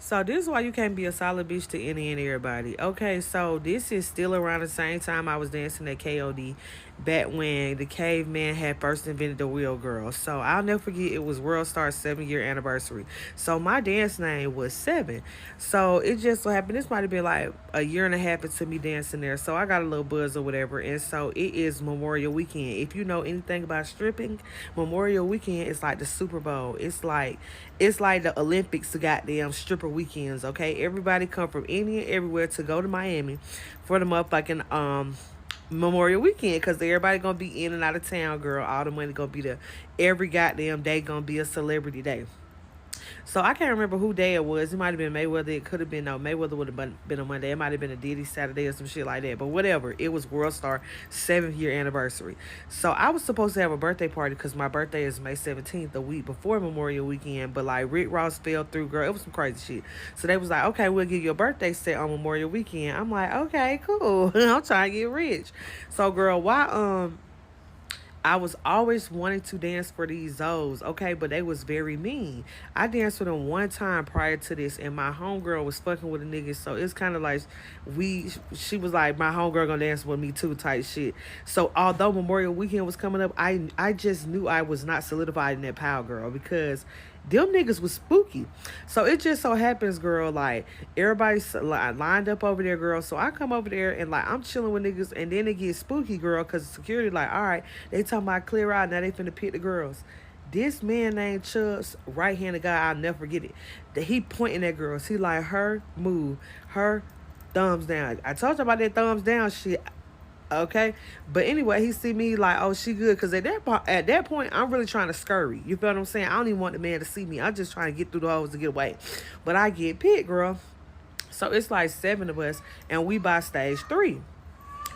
So this is why you can't be a solid bitch to any and everybody. Okay, so this is still around the same time I was dancing at KOD, back when the caveman had first invented the wheel girl. So I'll never forget, it was World Star's 7 year anniversary. So my dance name was Seven. So it just so happened this might have been like a year and a half into me dancing there. So I got a little buzz or whatever. And so it is Memorial Weekend. If you know anything about stripping, Memorial Weekend is like the Super Bowl. It's like the Olympics of goddamn stripper weekends, okay? Everybody come from India, everywhere to go to Miami for the motherfucking Memorial Weekend, because everybody gonna be in and out of town, girl. All the money gonna be there. Every goddamn day gonna be a celebrity day. So I can't remember who day it was. It might have been Mayweather. It could have been, no, Mayweather would have been a Monday. It might have been a Diddy Saturday or some shit like that. But whatever. It was World Star 7th year anniversary. So I was supposed to have a birthday party because my birthday is May 17th, the week before Memorial Weekend. But like Rick Ross fell through, girl. It was some crazy shit. So they was like, okay, we'll give you a birthday set on Memorial Weekend. I'm like, okay, cool. I'm trying to get rich. So girl, why I was always wanting to dance for these Zoes, okay, but they was very mean. I danced for them one time prior to this, and my homegirl was fucking with a nigga, so it's kind of like she was like, my homegirl gonna dance with me too, type shit. So although Memorial Weekend was coming up, I just knew I was not solidified in that power, girl, because them niggas was spooky. So it just so happens, girl, like everybody's lined up over there, girl. So I come over there and like I'm chilling with niggas, and then it gets spooky, girl, because security like, all right, they talking about clear out, now they finna pick the girls. This man named Chubb's right handed guy, I'll never forget it. That he pointing at girls. He like, her move, her thumbs down. I told you about that thumbs down shit. Okay, but anyway, he see me like, oh, she good, because at that point, I'm really trying to scurry. You feel what I'm saying? I don't even want the man to see me. I'm just trying to get through the holes to get away. But I get picked, girl. So it's like 7 of us, and we by stage 3.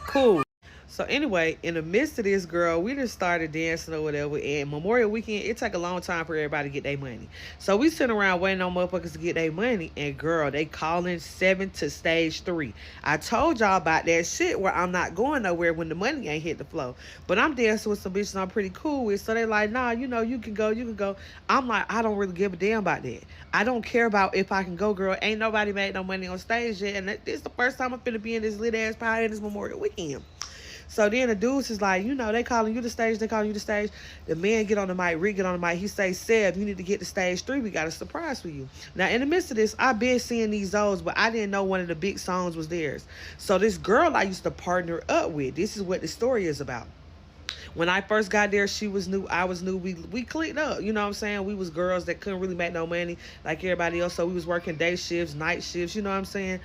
Cool. So anyway, in the midst of this, girl, we just started dancing or whatever. And Memorial Weekend, it take a long time for everybody to get their money. So we sitting around waiting on motherfuckers to get their money. And girl, they calling 7 to stage 3. I told y'all about that shit where I'm not going nowhere when the money ain't hit the flow. But I'm dancing with some bitches I'm pretty cool with. So they like, nah, you can go, you can go. I'm like, I don't really give a damn about that. I don't care about if I can go, girl. Ain't nobody made no money on stage yet. And this is the first time I'm finna be in this lit ass party in this Memorial Weekend. So then the dudes is like, they calling you the stage, they calling you the stage. The man get on the mic, Rick get on the mic. He say, Seb, you need to get to stage 3. We got a surprise for you. Now, in the midst of this, I been seeing these Zoes, but I didn't know one of the big songs was theirs. So this girl I used to partner up with, this is what the story is about. When I first got there, she was new, I was new. We clicked up, you know what I'm saying? We was girls that couldn't really make no money like everybody else. So we was working day shifts, night shifts, you know what I'm saying?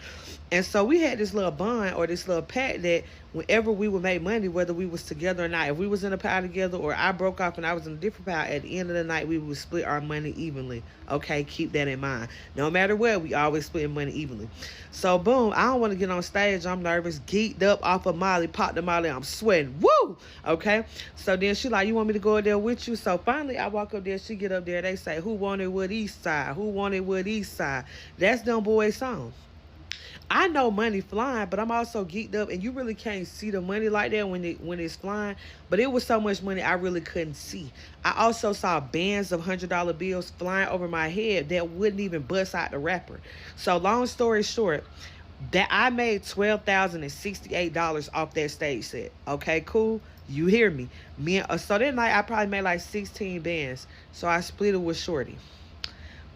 And so we had this little bond or this little pact that whenever we would make money, whether we was together or not, if we was in a pile together or I broke off and I was in a different pile, at the end of the night, we would split our money evenly. Okay, keep that in mind. No matter what, we always split money evenly. So boom, I don't want to get on stage. I'm nervous, geeked up off of Molly, popped the Molly, I'm sweating. Woo! Okay. So then she like, you want me to go up there with you? So finally I walk up there, she get up there, they say, who wanted what east side? Who wanted what east side? That's them boys' song. I know money flying, but I'm also geeked up, and you really can't see the money like that when it's flying. But it was so much money I really couldn't see. I also saw bands of $100 bills flying over my head that wouldn't even bust out the rapper. So long story short, that I made $12,068 off that stage set. Okay, cool. You hear me? So that night I probably made like 16 bands. So I split it with Shorty.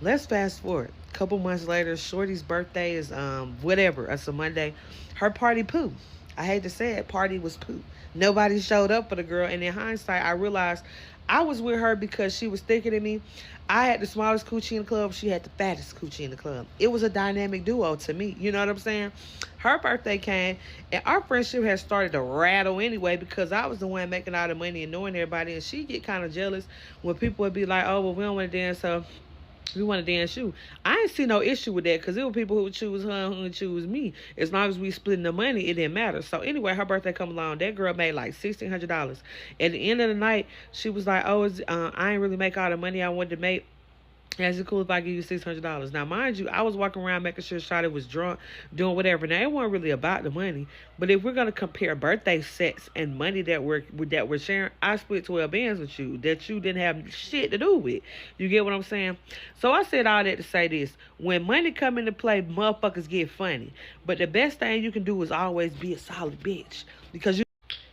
Let's fast forward. A couple months later, Shorty's birthday is whatever. It's a Monday. Her party poo. I hate to say it, party was poo. Nobody showed up for the girl. And in hindsight, I realized I was with her because she was thicker than me. I had the smallest coochie in the club. She had the fattest coochie in the club. It was a dynamic duo to me. You know what I'm saying? Her birthday came, and our friendship had started to rattle anyway because I was the one making all the money and knowing everybody. And she get kind of jealous when people would be like, oh, well, we don't want to dance, so we want to dance you. I ain't see no issue with that because there were people who would choose her and who would choose me. As long as we splitting the money, it didn't matter. So anyway, her birthday come along. That girl made like $1,600. At the end of the night, she was like, oh, I ain't really make all the money I wanted to make. Is it cool if I give you $600? Now, mind you, I was walking around making sure Shawty was drunk, doing whatever. Now, it wasn't really about the money, but if we're gonna compare birthday sets and money that we're sharing, I split 12 bands with you that you didn't have shit to do with. You get what I'm saying? So I said all that to say this: when money come into play, motherfuckers get funny. But the best thing you can do is always be a solid bitch because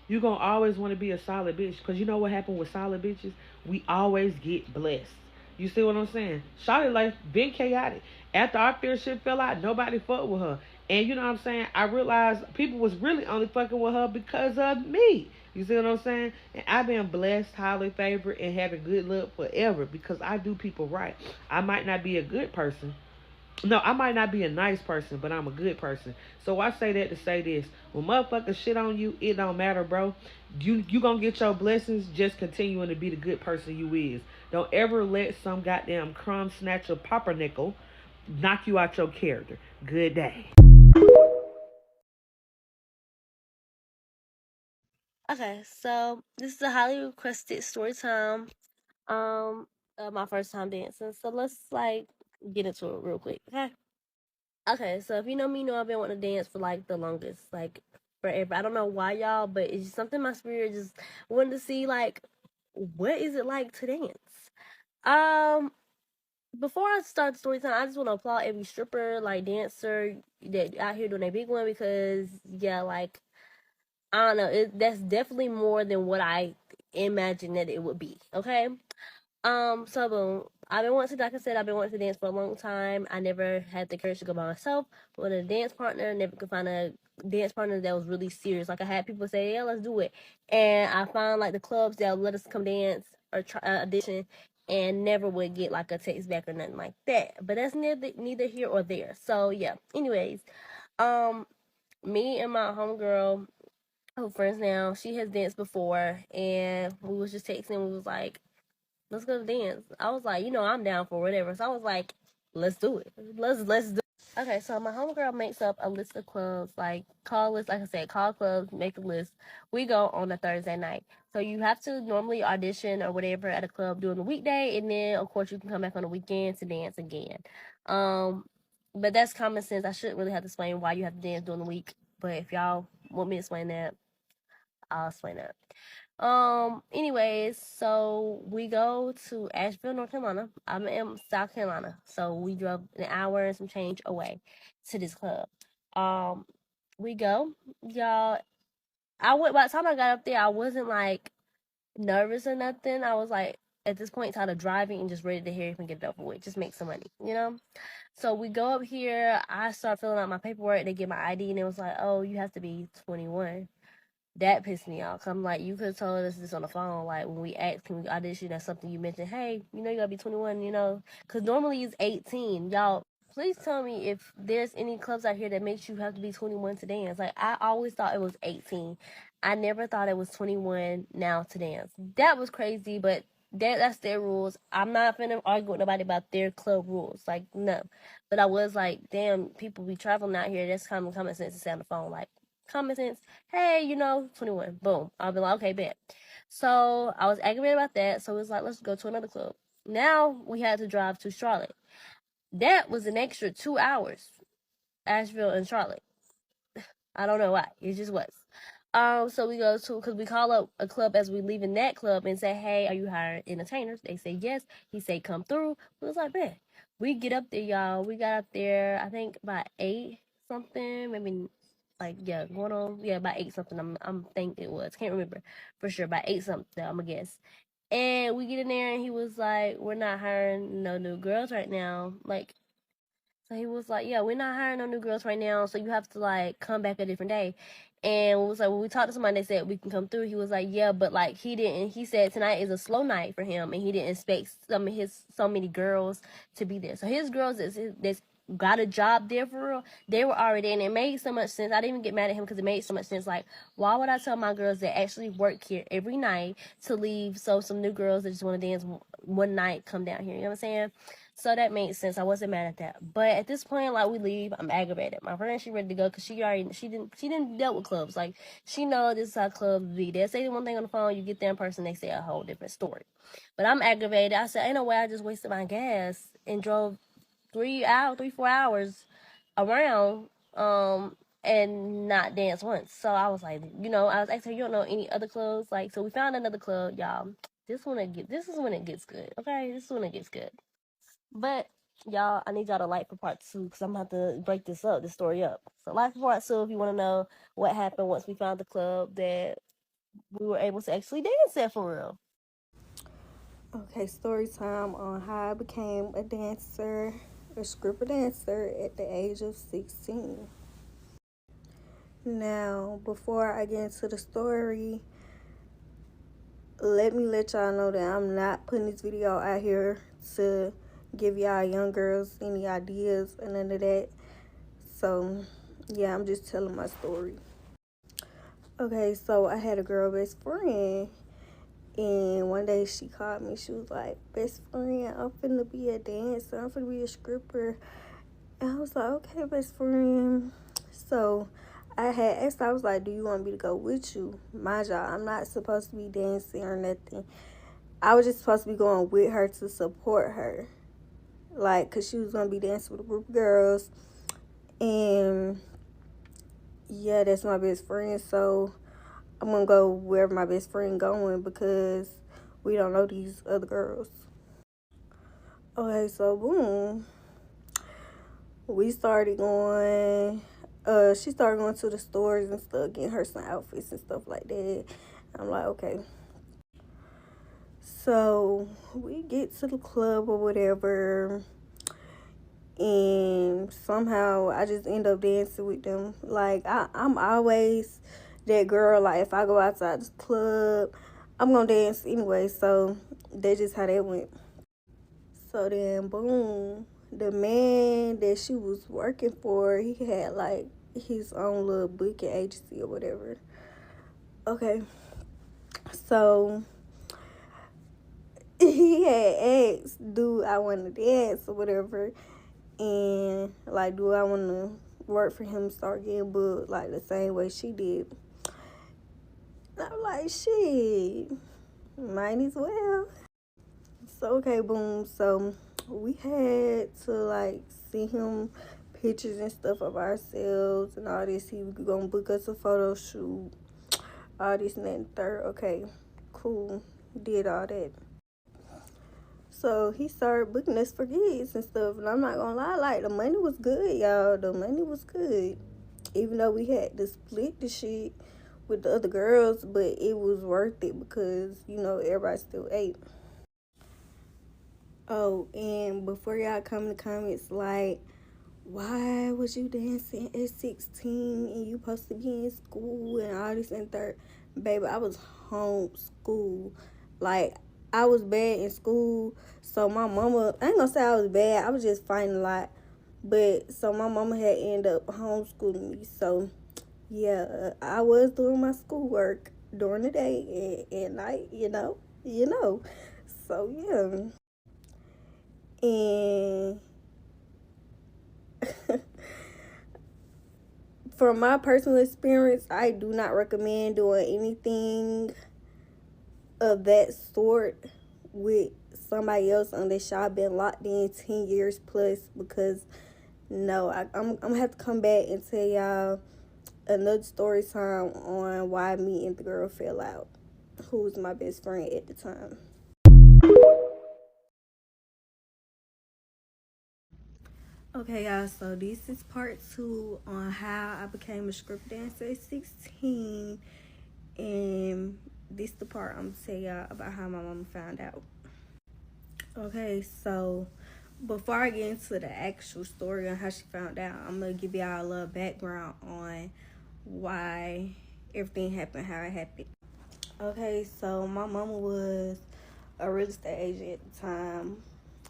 you gonna always want to be a solid bitch because you know what happened with solid bitches? We always get blessed. You see what I'm saying? Shawty life been chaotic. After our fair shit fell out, nobody fucked with her. And you know what I'm saying? I realized people was really only fucking with her because of me. You see what I'm saying? And I've been blessed, highly favored, and having good luck forever because I do people right. I might not be a good person, no, I might not be a nice person, but I'm a good person. So I say that to say this: when motherfuckers shit on you, it don't matter, bro. You gonna get your blessings just continuing to be the good person you is. Don't ever let some goddamn crumb snatcher pumpernickel knock you out your character. Good day. Okay, so this is a highly requested story time. My first time dancing. So let's like get into it real quick. Okay. Okay, so if you know me, you know I've been wanting to dance for like the longest, like forever. I don't know why y'all, but it's just something my spirit just wanted to see like what is it like to dance. Um, Before I start the story time, I just want to applaud every stripper, like dancer that out here doing a big one because yeah, like I don't know, that's definitely more than what I imagined that it would be. Okay. So boom. I've been wanting to, like I said, I've been wanting to dance for a long time. I never had the courage to go by myself with a dance partner. Never could find a dance partner that was really serious. Like I had people say, "Yeah, let's do it," and I found like the clubs that would let us come dance or try, audition, and never would get like a text back or nothing like that. But that's neither here or there. So yeah. Anyways, um, me and my homegirl, who friends now, she has danced before, and we was just texting. We was like, let's go dance. I was like, I'm down for whatever. So I was like, let's do it. Let's do it. Okay, so my homegirl makes up a list of clubs, like call list, like I said, call clubs, make a list. We go on a Thursday night. So you have to normally audition or whatever at a club during the weekday, and then of course you can come back on the weekend to dance again. Um, but that's common sense. I shouldn't really have to explain why you have to dance during the week. But if y'all want me to explain that, I'll explain that. Anyways, so we go to Asheville, North Carolina. I'm in South Carolina. So we drove an hour and some change away to this club. Um, we go, y'all. By the time I got up there, I wasn't like nervous or nothing. I was like, at this point, tired of driving and just ready to hear if and get it over with. Just make some money. So we go up here. I start filling out my paperwork. They get my ID, and it was like, oh, you have to be 21. That pissed me off. Cause I'm like, you could have told us this on the phone. Like when we asked, can we audition? That's something you mentioned. Hey, you gotta be 21. Cause normally it's 18. Y'all, please tell me if there's any clubs out here that makes you have to be 21 to dance. Like I always thought it was 18. I never thought it was 21 now to dance. That was crazy, but that's their rules. I'm not finna argue with nobody about their club rules. Like no, but I was like, damn, people be traveling out here. That's common sense to say on the phone. Like common sense. Hey, 21. Boom. I'll be like, okay, bet. So I was aggravated about that. So it was like, let's go to another club. Now we had to drive to Charlotte. That was an extra 2 hours. Asheville and Charlotte. I don't know why. It just was. So we go to, because we call up a club as we leaving that club and say, hey, are you hiring entertainers? They say yes. He say come through. We was like, man, we get up there, y'all. We got up there, I think by 8 something, maybe like yeah, going on by 8 something. I'm think it was. Can't remember for sure. By 8 something, I'm gonna guess. And we get in there and he was like, we're not hiring no new girls right now. Like so he was like, yeah, we're not hiring no new girls right now, so you have to like come back a different day. And it was like when we talked to somebody, they said we can come through. He was like, yeah, but like he didn't. He said tonight is a slow night for him, and he didn't expect so many girls to be there. So his girls that's got a job there for real, they were already in. It made so much sense. I didn't even get mad at him because it made so much sense. Like, why would I tell my girls that actually work here every night to leave so some new girls that just want to dance one night come down here? You know what I'm saying? So that made sense. I wasn't mad at that. But at this point, like, we leave, I'm aggravated. My friend, she ready to go because she didn't dealt with clubs. Like, she know this is how clubs be. They say one thing on the phone, you get there in person, they say a whole different story. But I'm aggravated. I said, ain't no way I just wasted my gas and drove 4 hours around and not dance once. So I was like, I was asking her, you don't know any other clubs? Like, so we found another club, y'all. This is when it gets good. Okay, this is when it gets good. But y'all, I need y'all to like for part two because I'm about to break this story up. So like for part two if you want to know what happened once we found the club that we were able to actually dance at for real. Okay, story time on how I became a dancer, a scripper dancer at the age of 16. Now, before I get into the story, let me let y'all know that I'm not putting this video out here to give y'all young girls any ideas and none of that. So, yeah, I'm just telling my story. Okay, so I had a girl best friend, and one day she called me. She was like, best friend, I'm finna be a dancer. I'm finna be a stripper. And I was like, okay, best friend. So I had asked, I was like, do you want me to go with you? Mind y'all, I'm not supposed to be dancing or nothing. I was just supposed to be going with her to support her. Like, because she was going to be dancing with a group of girls. And yeah, that's my best friend. So I'm going to go wherever my best friend going because we don't know these other girls. Okay, so boom. We started going, she started going to the stores and stuff, getting her some outfits and stuff like that. I'm like, okay. So we get to the club or whatever, and somehow I just end up dancing with them. Like, I'm always that girl, like, if I go outside the club, I'm gonna dance anyway. So that's just how that went. So then, boom, the man that she was working for, he had like his own little booking agency or whatever. Okay, so he had asked, do I want to dance or whatever, and like, do I want to work for him, start getting booked like the same way she did. And I'm like, shit, might as well. So okay, boom. So we had to like send him pictures and stuff of ourselves and all this. He was gonna book us a photo shoot, all this and that and third. Okay, cool. Did all that. So he started booking us for gigs and stuff. And I'm not gonna lie, like the money was good, y'all. The money was good. Even though we had to split the shit with the other girls, but it was worth it because, everybody still ate. Oh, and before y'all come in the comments, like, why was you dancing at 16 and you supposed to be in school and all this and third? Baby, I was homeschooled. Like, I was bad in school, so my mama, I ain't gonna say I was bad, I was just fighting a lot. But, so my mama had ended up homeschooling me, so, yeah, I was doing my schoolwork during the day and at night, So, yeah. And from my personal experience, I do not recommend doing anything of that sort with somebody else unless y'all been locked in 10 years plus, because no, I'm gonna have to come back and tell y'all another story time on why me and the girl fell out, who was my best friend at the time. Okay, y'all, so this is part two on how I became a script dancer at 16. And this the part I'm gonna tell y'all about how my mama found out. Okay, so before I get into the actual story on how she found out, I'm gonna give y'all a little background on why everything happened how it happened. Okay, so my mama was a real estate agent at the time.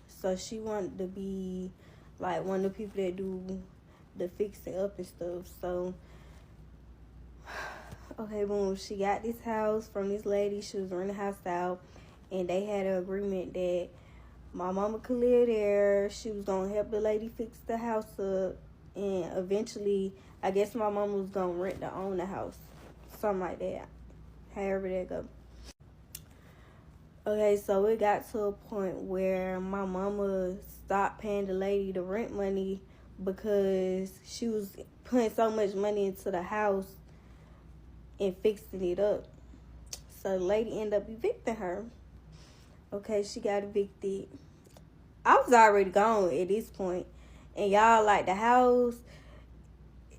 So she wanted to be like one of the people that do the fixing up and stuff. So okay, boom, she got this house from this lady. She was renting the house out, and they had an agreement that My mama could live there. She was gonna help the lady fix the house up, and eventually, I guess my mama was gonna rent to own the house, something like that. However that go. Okay, so it got to a point where my mama stopped paying the lady the rent money because she was putting so much money into the house and fixing it up. So the lady ended up evicting her. Okay, she got evicted. I was already gone at this point, and y'all, like, the house,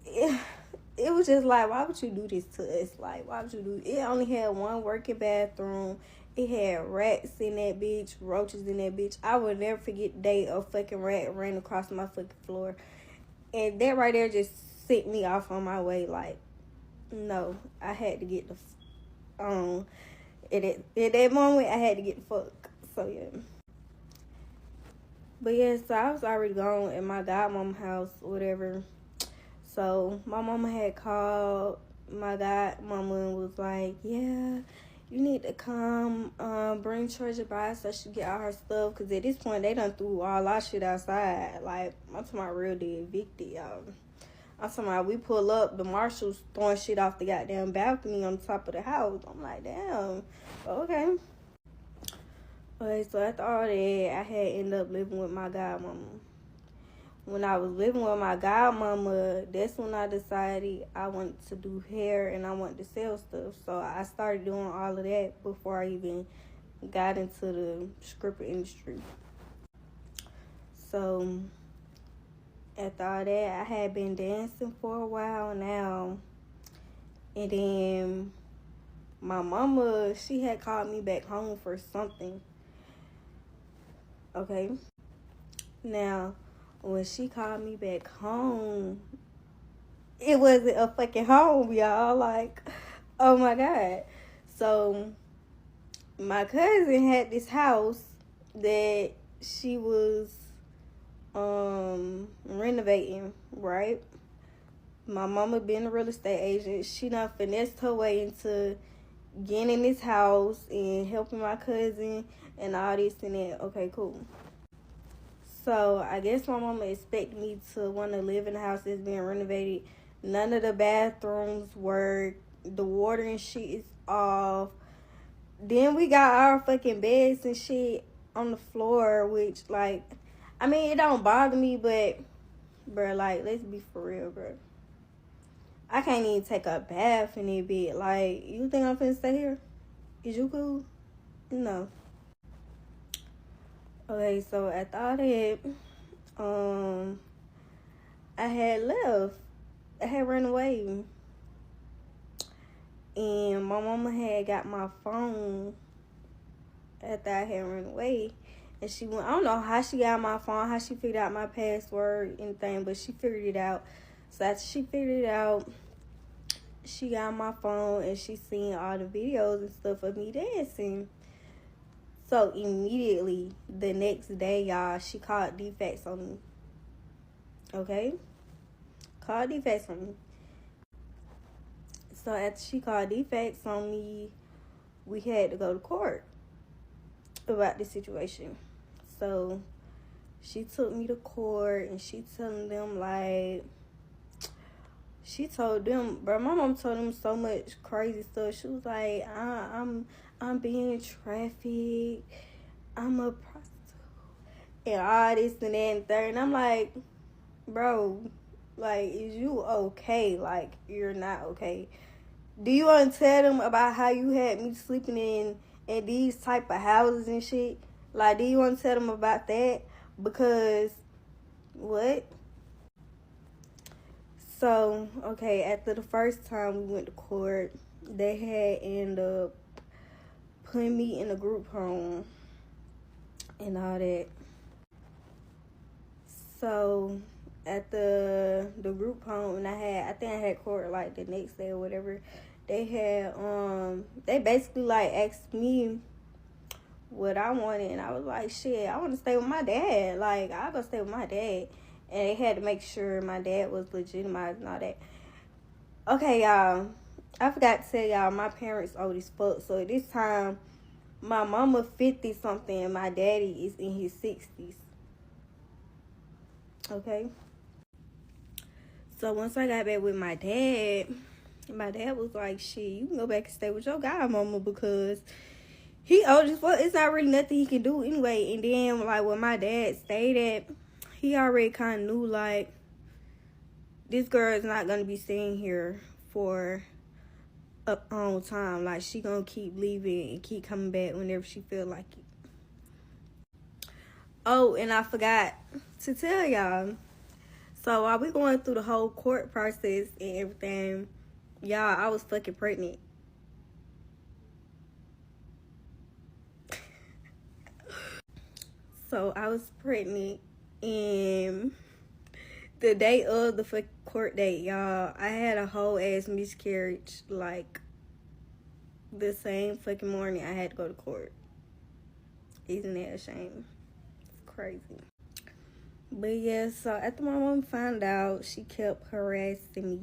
it was just like, why would you do this to us? Like, why would you do it? Only had one working bathroom. It had rats in that bitch, roaches in that bitch. I would never forget the day a fucking rat ran across my fucking floor. And that right there just set me off on my way. Like, no, I had to get the at that moment I had to get the fuck. So yeah. But yeah, so I was already gone at my godmama house, whatever. So my mama had called my godmama and was like, yeah, you need to come bring Treasure by so she get all her stuff. Because at this point, they done threw all our shit outside. Like, I'm talking about real dead evicted, y'all. I'm talking about we pull up, the marshals throwing shit off the goddamn balcony on top of the house. I'm like, damn, okay. Okay, so after all that, I had ended up living with my godmama. When I was living with my godmama, that's when I decided I wanted to do hair and I wanted to sell stuff. So I started doing all of that before I even got into the stripper industry. So after all that, I had been dancing for a while now. And then my mama, she had called me back home for something. Okay. Now, when she called me back home, it wasn't a fucking home, y'all. Like, oh my God. So, my cousin had this house that she was renovating, right? My mama being a real estate agent, she done finessed her way into getting in this house and helping my cousin and all this and that. Okay, cool. So I guess my mama expected me to want to live in a house that's being renovated. None of the bathrooms work. The water and shit is off. Then we got our fucking beds and shit on the floor, which, like, I mean, it don't bother me, but, bro, like, let's be for real, bro. I can't even take a bath in it, bed. Like, you think I'm finna stay here? Is you cool? No. Okay, so after all that, I had left. I had run away. And my mama had got my phone after I had run away. And she went, I don't know how she got my phone, how she figured out my password, anything, but she figured it out. So after she figured it out, she got my phone and she seen all the videos and stuff of me dancing. So immediately the next day, y'all, she called defects on me. Okay? Called defects on me. So after she called defects on me, we had to go to court about this situation. So she took me to court and she telling them, like, she told them, bro, my mom told them so much crazy stuff. She was like, I'm being trafficked, I'm a prostitute, and all this and that and third. And I'm like, bro, like, is you okay? Like, you're not okay. Do you want to tell them about how you had me sleeping in these type of houses and shit? Like, do you want to tell them about that? Because, what? So, okay, after the first time we went to court, they had ended up putting me in a group home and all that. So, at the group home, and I think I had court like the next day or whatever. They had they basically like asked me what I wanted, and I was like, shit, I want to stay with my dad. Like, I'll go stay with my dad. And they had to make sure my dad was legitimized and all that. Okay, y'all, I forgot to tell y'all, my parents old as fuck. So at this time, My mama 50 something and my daddy is in his 60s. Okay. So once I got back with my dad was like, shit, you can go back and stay with your godmama because he old as fuck. It's not really nothing he can do anyway. And then like when my dad stayed at, he already kind of knew like this girl is not gonna be staying here for a long time. Like she gonna keep leaving and keep coming back whenever she feel like it. Oh, and I forgot to tell y'all. So while we going through the whole court process and everything, y'all, I was fucking pregnant. So I was pregnant, and the day of the fucking court date, y'all, I had a whole ass miscarriage. Like the same fucking morning, I had to go to court. Isn't that a shame? It's crazy. But yeah, so after my mom found out, she kept harassing me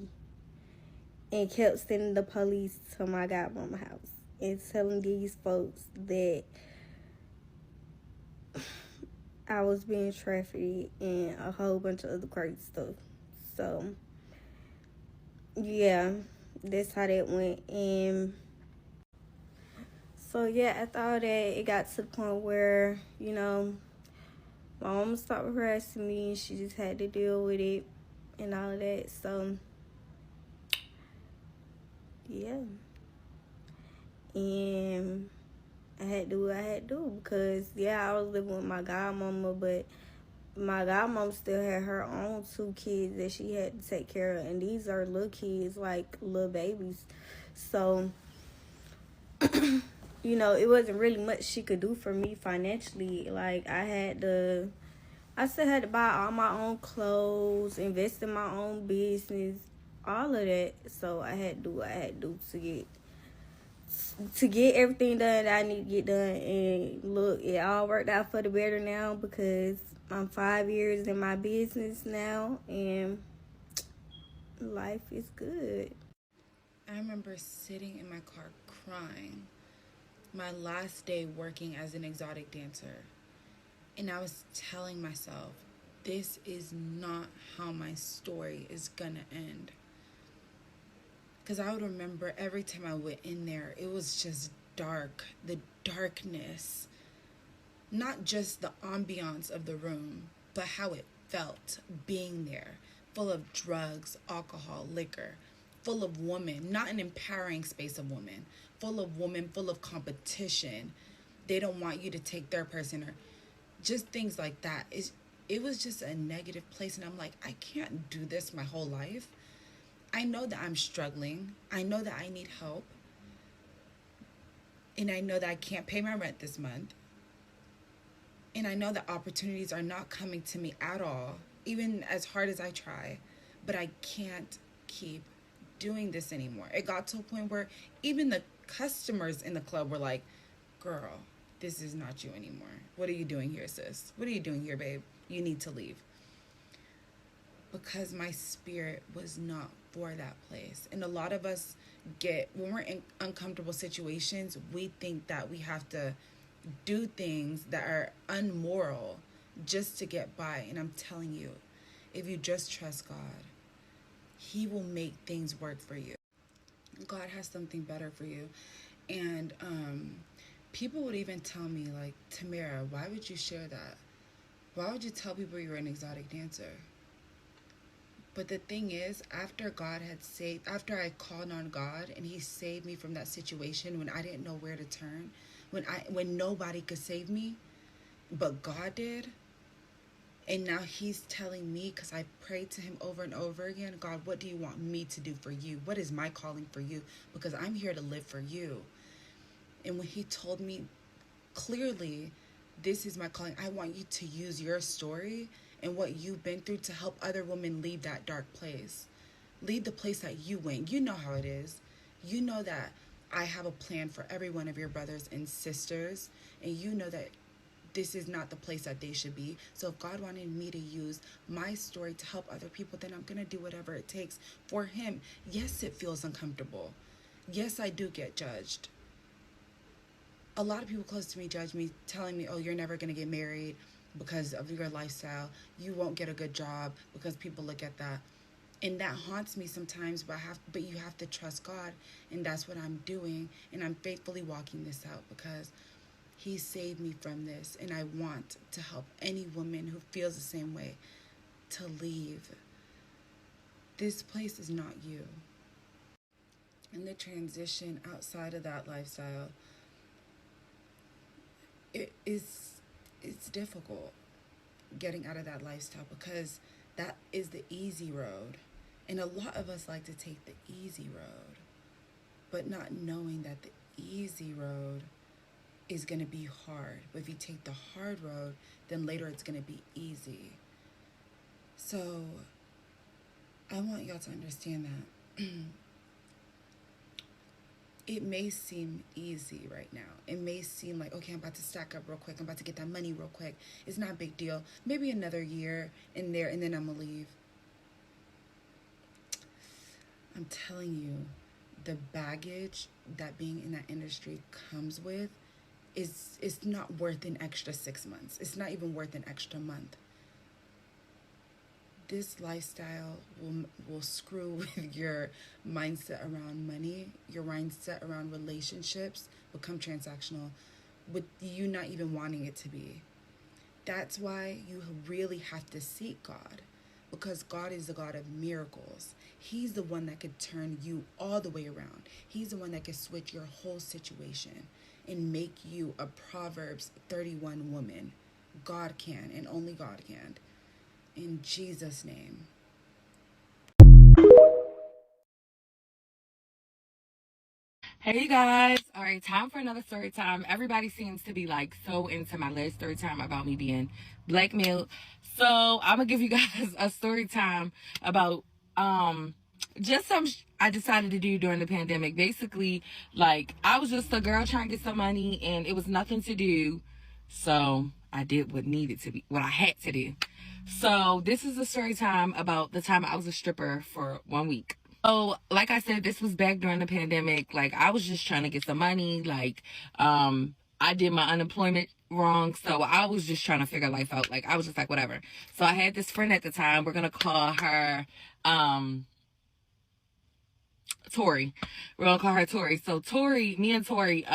and kept sending the police to my godmama house and telling these folks that I was being trafficked and a whole bunch of other crazy stuff. So yeah, that's how that went. And so yeah, after all that, it got to the point where, you know, my mom stopped harassing me and she just had to deal with it and all of that. So yeah. And I had to do what I had to do because yeah, I was living with my godmama, but my godmom still had her own 2 kids that she had to take care of, and these are little kids, like little babies. So, you know, it wasn't really much she could do for me financially. Like I still had to buy all my own clothes, invest in my own business, all of that. So I had to do what I had to do to get everything done that I need to get done. And look, it all worked out for the better now because I'm 5 years in my business now and life is good. I remember sitting in my car crying my last day working as an exotic dancer. And I was telling myself, this is not how my story is gonna end. Because I would remember every time I went in there, it was just dark. The darkness. Not just the ambiance of the room, but how it felt being there. Full of drugs, alcohol, liquor. Full of women. Not an empowering space of women. Full of women, full of competition. They don't want you to take their person or just things like that. It was just a negative place. And I'm like, I can't do this my whole life. I know that I'm struggling. I know that I need help. And I know that I can't pay my rent this month. And I know that opportunities are not coming to me at all, even as hard as I try. But I can't keep doing this anymore. It got to a point where even the customers in the club were like, girl, this is not you anymore. What are you doing here, sis? What are you doing here, babe? You need to leave. Because my spirit was not for that place. And a lot of us when we're in uncomfortable situations, we think that we have to do things that are unmoral just to get by. And I'm telling you, if you just trust God, He will make things work for you. God has something better for you. And people would even tell me, like, Tamara, why would you share that? Why would you tell people you're an exotic dancer? But the thing is, after I called on God and He saved me from that situation when I didn't know where to turn, when nobody could save me, but God did. And now He's telling me, because I prayed to Him over and over again, God, what do you want me to do for you? What is my calling for you? Because I'm here to live for you. And when He told me clearly, this is my calling, I want you to use your story and what you've been through to help other women leave that dark place. Leave the place that you went. You know how it is. You know that I have a plan for every one of your brothers and sisters, and you know that this is not the place that they should be. So if God wanted me to use my story to help other people, then I'm going to do whatever it takes for Him. Yes, it feels uncomfortable. Yes, I do get judged. a lot of people close to me judge me, telling me, oh, you're never going to get married because of your lifestyle. You won't get a good job because people look at that. And that haunts me sometimes, but you have to trust God, and that's what I'm doing, and I'm faithfully walking this out because He saved me from this, and I want to help any woman who feels the same way to leave. This place is not you. And the transition outside of that lifestyle, it's difficult getting out of that lifestyle because that is the easy road. And a lot of us like to take the easy road, but not knowing that the easy road is going to be hard. But if you take the hard road, then later it's going to be easy. So I want y'all to understand that it may seem easy right now. It may seem like, okay, I'm about to stack up real quick. I'm about to get that money real quick. It's not a big deal. Maybe another year in there, and then I'm going to leave. I'm telling you, the baggage that being in that industry comes with is not worth an extra 6 months. It's not even worth an extra month. This lifestyle will screw with your mindset around money, your mindset around relationships, become transactional, with you not even wanting it to be. That's why you really have to seek God, because God is the God of miracles. He's the one that could turn you all the way around. He's the one that could switch your whole situation and make you a Proverbs 31 woman. God can, and only God can. In Jesus' name. Hey you guys. All right, time for another story time. Everybody seems to be like so into my last story time about me being blackmailed. So I'm gonna give you guys a story time about just I decided to do during the pandemic. Basically, like I was just a girl trying to get some money and it was nothing to do. So I did what I had to do. So this is a story time about the time I was a stripper for 1 week. So, like I said, this was back during the pandemic. Like, I was just trying to get some money. Like, I did my unemployment wrong. So, I was just trying to figure life out. Like, I was just like, whatever. So, I had this friend at the time. We're going to call her, Tori. We're gonna call her Tori. So me and Tori,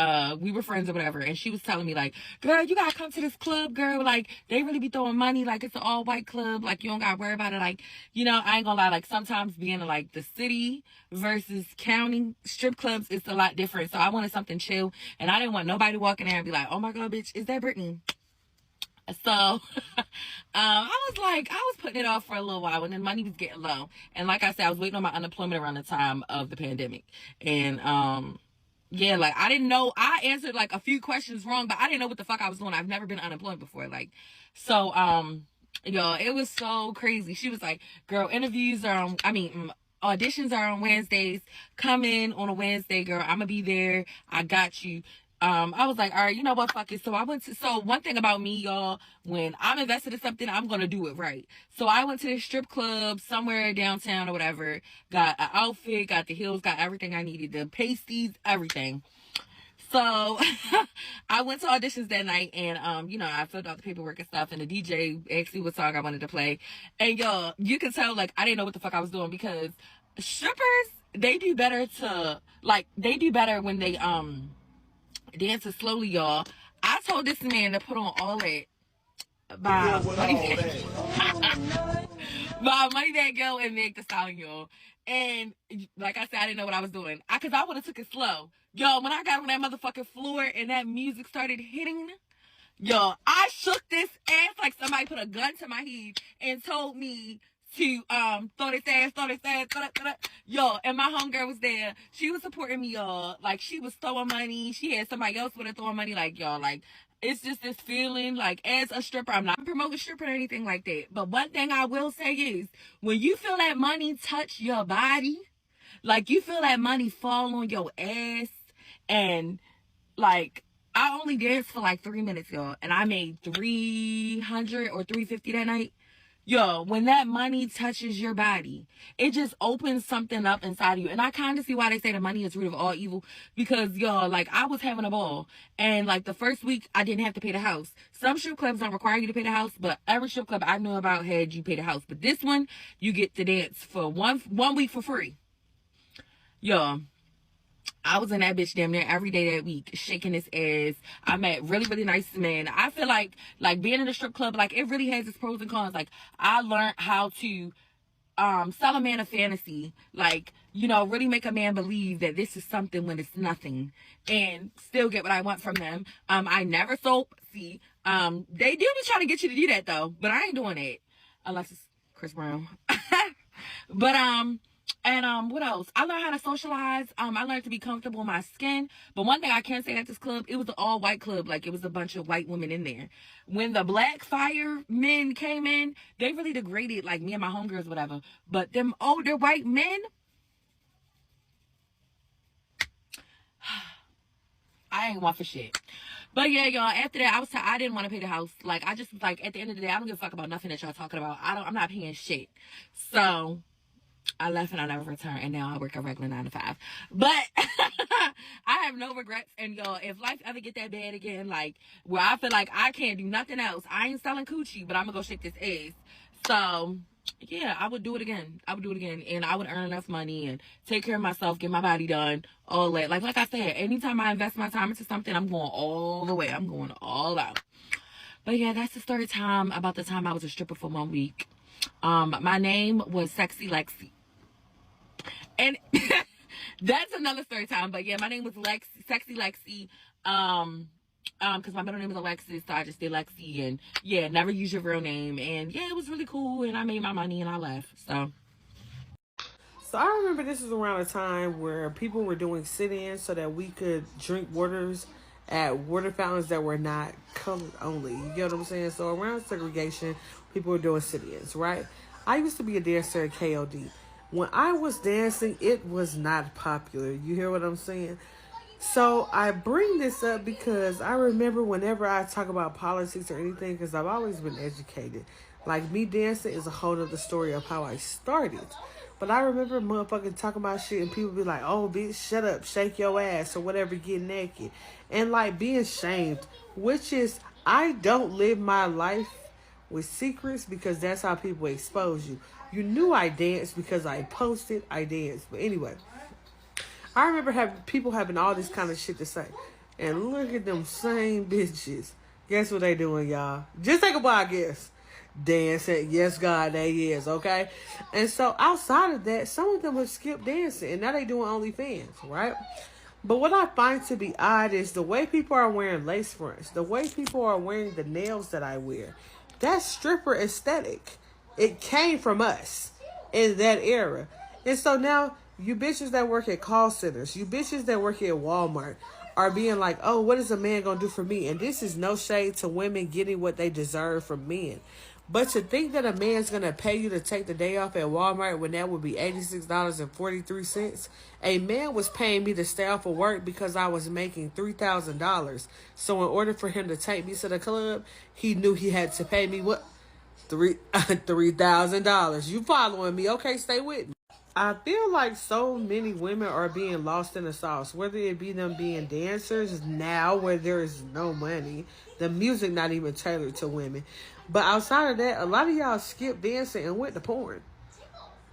we were friends or whatever, and she was telling me like, girl, you gotta come to this club, girl. Like, they really be throwing money. Like, it's an all white club. Like, you don't gotta worry about it. Like, I ain't gonna lie. Like, sometimes being in like the city versus county strip clubs, it's a lot different. So I wanted something chill, and I didn't want nobody walking there and be like, oh my god, bitch, is that Brittany? So I was putting it off for a little while, and then money was getting low. And like I said, I was waiting on my unemployment around the time of the pandemic. And yeah, like I didn't know, I answered like a few questions wrong, but I didn't know what the fuck I was doing. I've never been unemployed before. Like, so yo, it was so crazy. She was like, girl, auditions are on Wednesdays. Come in on a Wednesday, girl. I'm gonna be there. I got you. I was like, all right, you know what, fuck it. So one thing about me, y'all, when I'm invested in something, I'm going to do it right. So I went to this strip club somewhere downtown or whatever, got an outfit, got the heels, got everything I needed, the pasties, everything. So I went to auditions that night, and I filled out the paperwork and stuff, and the DJ asked me what song I wanted to play. And y'all, you can tell like I didn't know what the fuck I was doing, because strippers, they do better when they dancing slowly, y'all. I told this man to put on all that by Moneybag Yo and Meg the Stallion, y'all. And like I said, I didn't know what I was doing. Cause I would have took it slow. Yo, when I got on that motherfucking floor and that music started hitting, yo, I shook this ass like somebody put a gun to my head and told me to throw this ass, throw this ass, throw that. Yo, and my homegirl was there. She was supporting me, y'all. Like, she was throwing money. She had somebody else with her throwing money. Like, y'all, like, it's just this feeling, like, as a stripper, I'm not promoting stripping or anything like that. But one thing I will say is, when you feel that money touch your body, like, you feel that money fall on your ass, and, like, I only danced for like 3 minutes, y'all, and I made $300 or $350 that night. Yo, when that money touches your body, it just opens something up inside of you. And I kind of see why they say the money is root of all evil. Because, yo, like, I was having a ball. And, like, the first week, I didn't have to pay the house. Some strip clubs don't require you to pay the house, but every strip club I knew about had you pay the house. But this one, you get to dance for one week for free. Yo, I was in that bitch damn near every day that week, shaking his ass. I met really, really nice men. I feel like being in a strip club, like, it really has its pros and cons. Like, I learned how to sell a man a fantasy, like, you know, really make a man believe that this is something when it's nothing, and still get what I want from them. I never sold. See, they do be trying to get you to do that though, but I ain't doing it unless it's Chris Brown. But what else? I learned how to socialize. I learned to be comfortable in my skin. But one thing I can say at this club, it was an all white club. Like, it was a bunch of white women in there. When the black firemen came in, they really degraded, like, me and my homegirls, whatever. But them older white men, I ain't want for shit. But yeah, y'all, after that, I didn't want to pay the house. Like, I just was like, at the end of the day, I don't give a fuck about nothing that y'all talking about. I'm not paying shit. So I left and I never returned, and now I work a regular 9 to 5. But I have no regrets. And y'all, if life ever get that bad again, like, where I feel like I can't do nothing else, I ain't selling coochie, but I'm gonna go shake this ass. So yeah, I would do it again. And I would earn enough money and take care of myself, get my body done, all that. Like I said, anytime I invest my time into something, I'm going all the way. I'm going all out. But yeah, that's the story time about the time I was a stripper for 1 week. My name was Sexy Lexi. And that's another story time. But yeah, my name was Sexy Lexi. Because my middle name is Alexis, so I just did Lexi, and yeah, never use your real name. And yeah, it was really cool, and I made my money and I left. So I remember this was around a time where people were doing sit-ins so that we could drink waters at water fountains that were not colored only. You get what I'm saying? So around segregation, people were doing sit-ins, right? I used to be a dancer at KOD. When I was dancing, it was not popular. You hear what I'm saying? So I bring this up because I remember whenever I talk about politics or anything, because I've always been educated. Like, me dancing is a whole other story of how I started. But I remember motherfucking talking about shit and people be like, oh, bitch, shut up, shake your ass or whatever, get naked. And like being shamed, which is, I don't live my life with secrets because that's how people expose you. You knew I danced because I posted, I danced. But anyway, I remember people having all this kind of shit to say. And look at them same bitches. Guess what they doing, y'all? Just take a wild guess. Dancing. Yes, God, they is, okay? And so outside of that, some of them have skipped dancing. And now they doing OnlyFans, right? But what I find to be odd is the way people are wearing lace fronts. The way people are wearing the nails that I wear. That's stripper aesthetic. It came from us in that era. And so now, you bitches that work at call centers, you bitches that work at Walmart are being like, oh, what is a man going to do for me? And this is no shade to women getting what they deserve from men. But to think that a man's going to pay you to take the day off at Walmart when that would be $86.43. A man was paying me to stay off of work because I was making $3,000. So in order for him to take me to the club, he knew he had to pay me what? $3,000. You following me? Okay, stay with me. I feel like so many women are being lost in the sauce, whether it be them being dancers now where there is no money, the music not even tailored to women. But outside of that, a lot of y'all skip dancing and went to porn.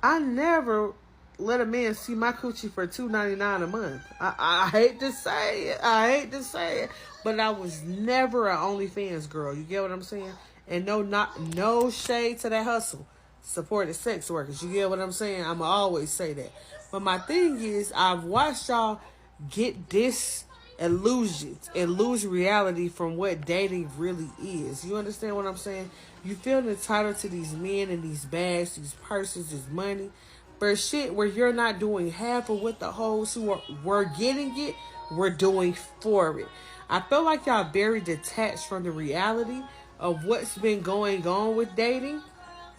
I never let a man see my coochie for $2.99 a month. I hate to say it. But I was never an OnlyFans girl. You get what I'm saying? And no shade to that hustle. Supported sex workers. You get what I'm saying? I'ma always say that. But my thing is, I've watched y'all get this lose reality from what dating really is. You understand what I'm saying? You feel entitled to these men and these bags, these purses, this money, for shit where you're not doing half of what the hoes who were getting it were doing for it. I feel like y'all very detached from the reality of what's been going on with dating.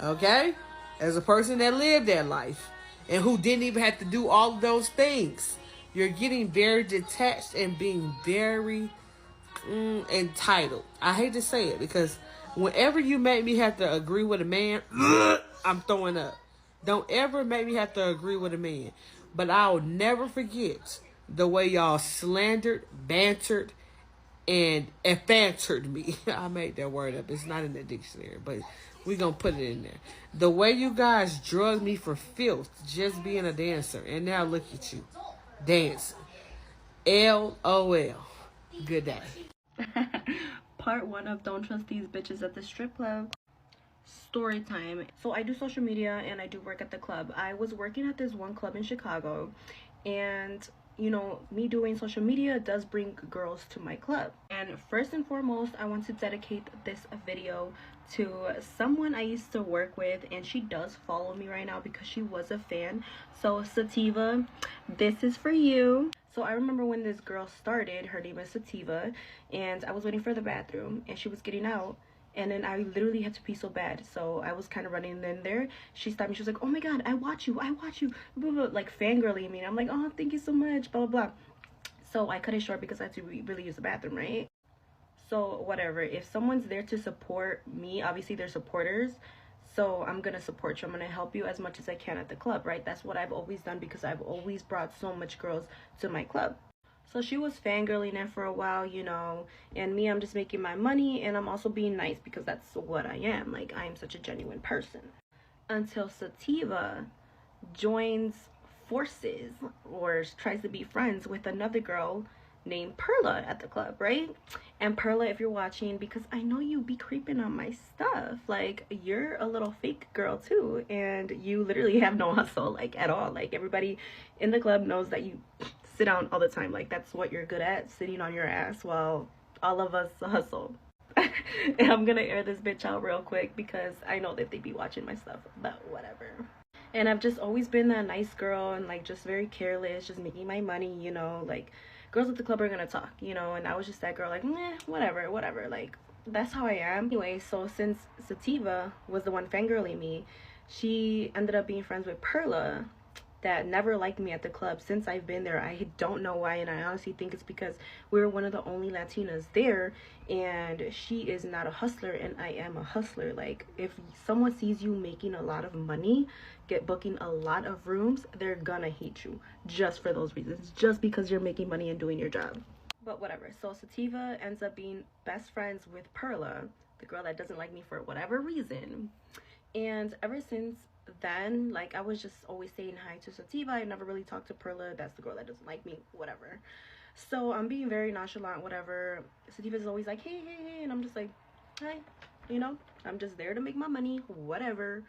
Okay? As a person that lived that life and who didn't even have to do all of those things, you're getting very detached and being very entitled. I hate to say it because Whenever you make me have to agree with a man, I'm throwing up. Don't ever make me have to agree with a man. But I'll never forget the way y'all slandered, bantered, and bantered me. I made that word up. It's not in the dictionary, but we gonna put it in there. The way you guys drugged me for filth, just being a dancer, and now look at you, dancing. LOL. Good day. Part one of Don't Trust These Bitches at the Strip Club. Story time. So I do social media and I do work at the club. I was working at this one club in Chicago, and me doing social media does bring girls to my club. And first and foremost, I want to dedicate this video to someone I used to work with, and she does follow me right now because she was a fan. So Sativa, this is for you. So I remember when this girl started, her name is Sativa, and I was waiting for the bathroom and she was getting out. And then I literally had to pee so bad, so I was kind of running in there. She stopped me. She was like, "Oh my God, I watch you, blah, blah, like fangirling me." I'm like, "Oh, thank you so much, blah, blah, blah." So I cut it short because I had to really use the bathroom, right? So whatever. If someone's there to support me, obviously they're supporters. So I'm going to support you. I'm going to help you as much as I can at the club, right? That's what I've always done because I've always brought so much girls to my club. So she was fangirling there for a while, and me, I'm just making my money, and I'm also being nice because that's what I am. Like, I am such a genuine person. Until Sativa joins forces or tries to be friends with another girl named Perla at the club, right? And Perla, if you're watching, because I know you be creeping on my stuff, like, you're a little fake girl too, and you literally have no hustle, like, at all. Like, everybody in the club knows that you sit down all the time. Like, that's what you're good at, sitting on your ass while all of us hustle. And I'm gonna air this bitch out real quick because I know that they be watching my stuff, but whatever. And I've just always been that nice girl and like just very careless, just making my money, like girls at the club are gonna talk, and I was just that girl, like, whatever, like that's how I am. Anyway, so since Sativa was the one fangirling me, she ended up being friends with Perla, that never liked me at the club since I've been there. I don't know why, and I honestly think it's because we're one of the only Latinas there, and she is not a hustler and I am a hustler. Like, if someone sees you making a lot of money, booking a lot of rooms, they're gonna hate you just for those reasons, just because you're making money and doing your job. But whatever. So Sativa ends up being best friends with Perla, the girl that doesn't like me for whatever reason. And ever since then, like, I was just always saying hi to Sativa. I never really talked to Perla. That's the girl that doesn't like me, whatever. So I'm being very nonchalant, whatever. Sativa's always like, hey, and I'm just like, hi, I'm just there to make my money, whatever.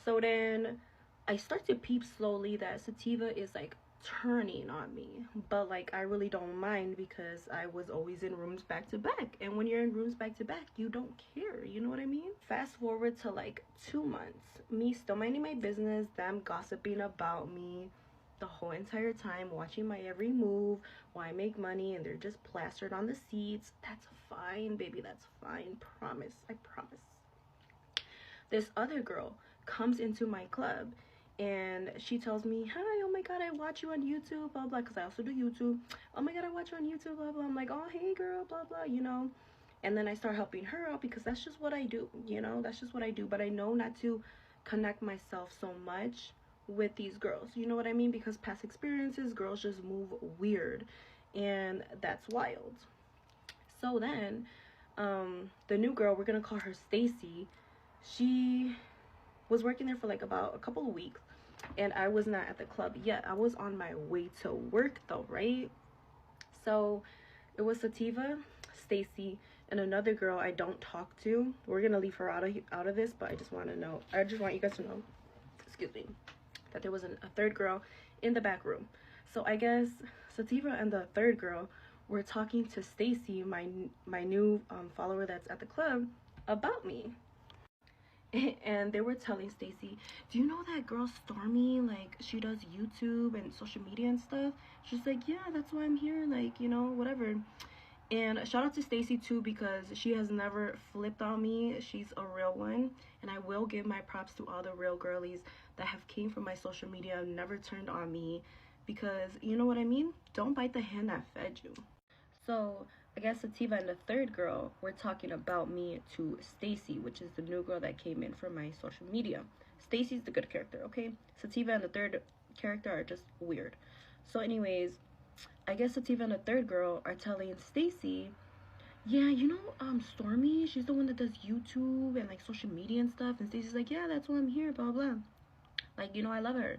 So then I start to peep slowly that Sativa is like turning on me, but like I really don't mind because I was always in rooms back to back, and when you're in rooms back to back, you don't care, you know what I mean? Fast forward to like 2 months, me still minding my business, them gossiping about me the whole entire time, watching my every move, while I make money, and they're just plastered on the seats. That's fine, baby, that's fine, I promise. This other girl comes into my club and she tells me, "Hi, oh my God, I watch you on YouTube, blah, blah," because I also do YouTube. "Oh my God, I watch you on YouTube, blah, blah." I'm like, "Oh, hey, girl, blah, blah," And then I start helping her out because that's just what I do, that's just what I do. But I know not to connect myself so much with these girls, you know what I mean? Because past experiences, girls just move weird, and that's wild. So then, the new girl, we're gonna call her Stacy, she was working there for like about a couple of weeks, and I was not at the club yet. I was on my way to work though, right? So it was Sativa, Stacy, and another girl I don't talk to. We're gonna leave her out of this, but I just want you guys to know, excuse me, that there was a third girl in the back room. So I guess Sativa and the third girl were talking to Stacy, my new follower that's at the club, about me. And they were telling Stacy, "Do you know that girl Stormy? Like, she does YouTube and social media and stuff." She's like, "Yeah, that's why I'm here, like, whatever." And shout out to Stacy too, because she has never flipped on me. She's a real one, and I will give my props to all the real girlies that have came from my social media and never turned on me, because you know what I mean? Don't bite the hand that fed you. So I guess Sativa and the third girl were talking about me to Stacy, which is the new girl that came in from my social media. Stacy's the good character, okay? Sativa and the third character are just weird. So anyways, I guess Sativa and the third girl are telling Stacy, yeah, you know, Stormy, she's the one that does YouTube and like social media and stuff. And Stacy's like, yeah, that's why I'm here, blah blah. Like, you know, I love her.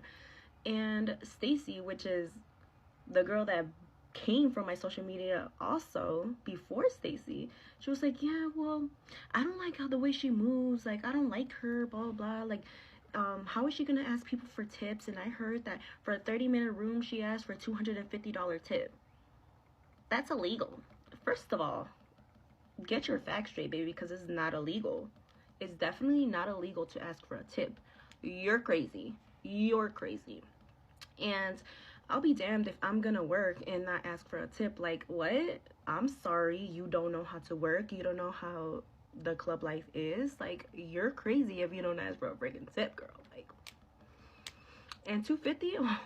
And Stacy, which is the girl that came from my social media also before Stacy, she was like, yeah, well, I don't like how the way she moves, like I don't like her, blah blah, like how is she gonna ask people for tips? And I heard that for a 30-minute room she asked for $250 tip. That's illegal. First of all, get your facts straight, baby, because it's not illegal. It's definitely not illegal to ask for a tip. You're crazy. You're crazy. And I'll be damned if I'm gonna work and not ask for a tip. Like, what? I'm sorry, you don't know how to work. You don't know how the club life is. Like, you're crazy if you don't ask for a freaking tip, girl. Like, and 250, oh,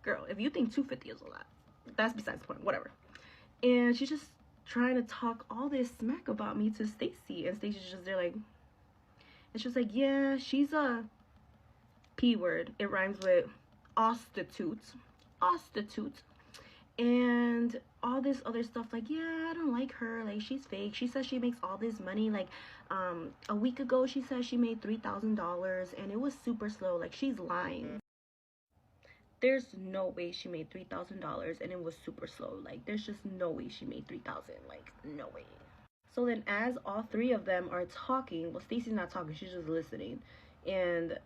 girl, if you think 250 is a lot, that's besides the point. Whatever. And she's just trying to talk all this smack about me to Stacy, and Stacy's just there like, and she's like, yeah, she's a P word. It rhymes with prostitute, and all this other stuff. Like, yeah, I don't like her. Like, she's fake. She says she makes all this money. Like, a week ago she said she made $3,000, and it was super slow. Like, she's lying. There's no way she made $3,000 and it was super slow. Like, there's just no way she made 3,000. Like, no way. So then, as all three of them are talking, well, Stacy's not talking, she's just listening, and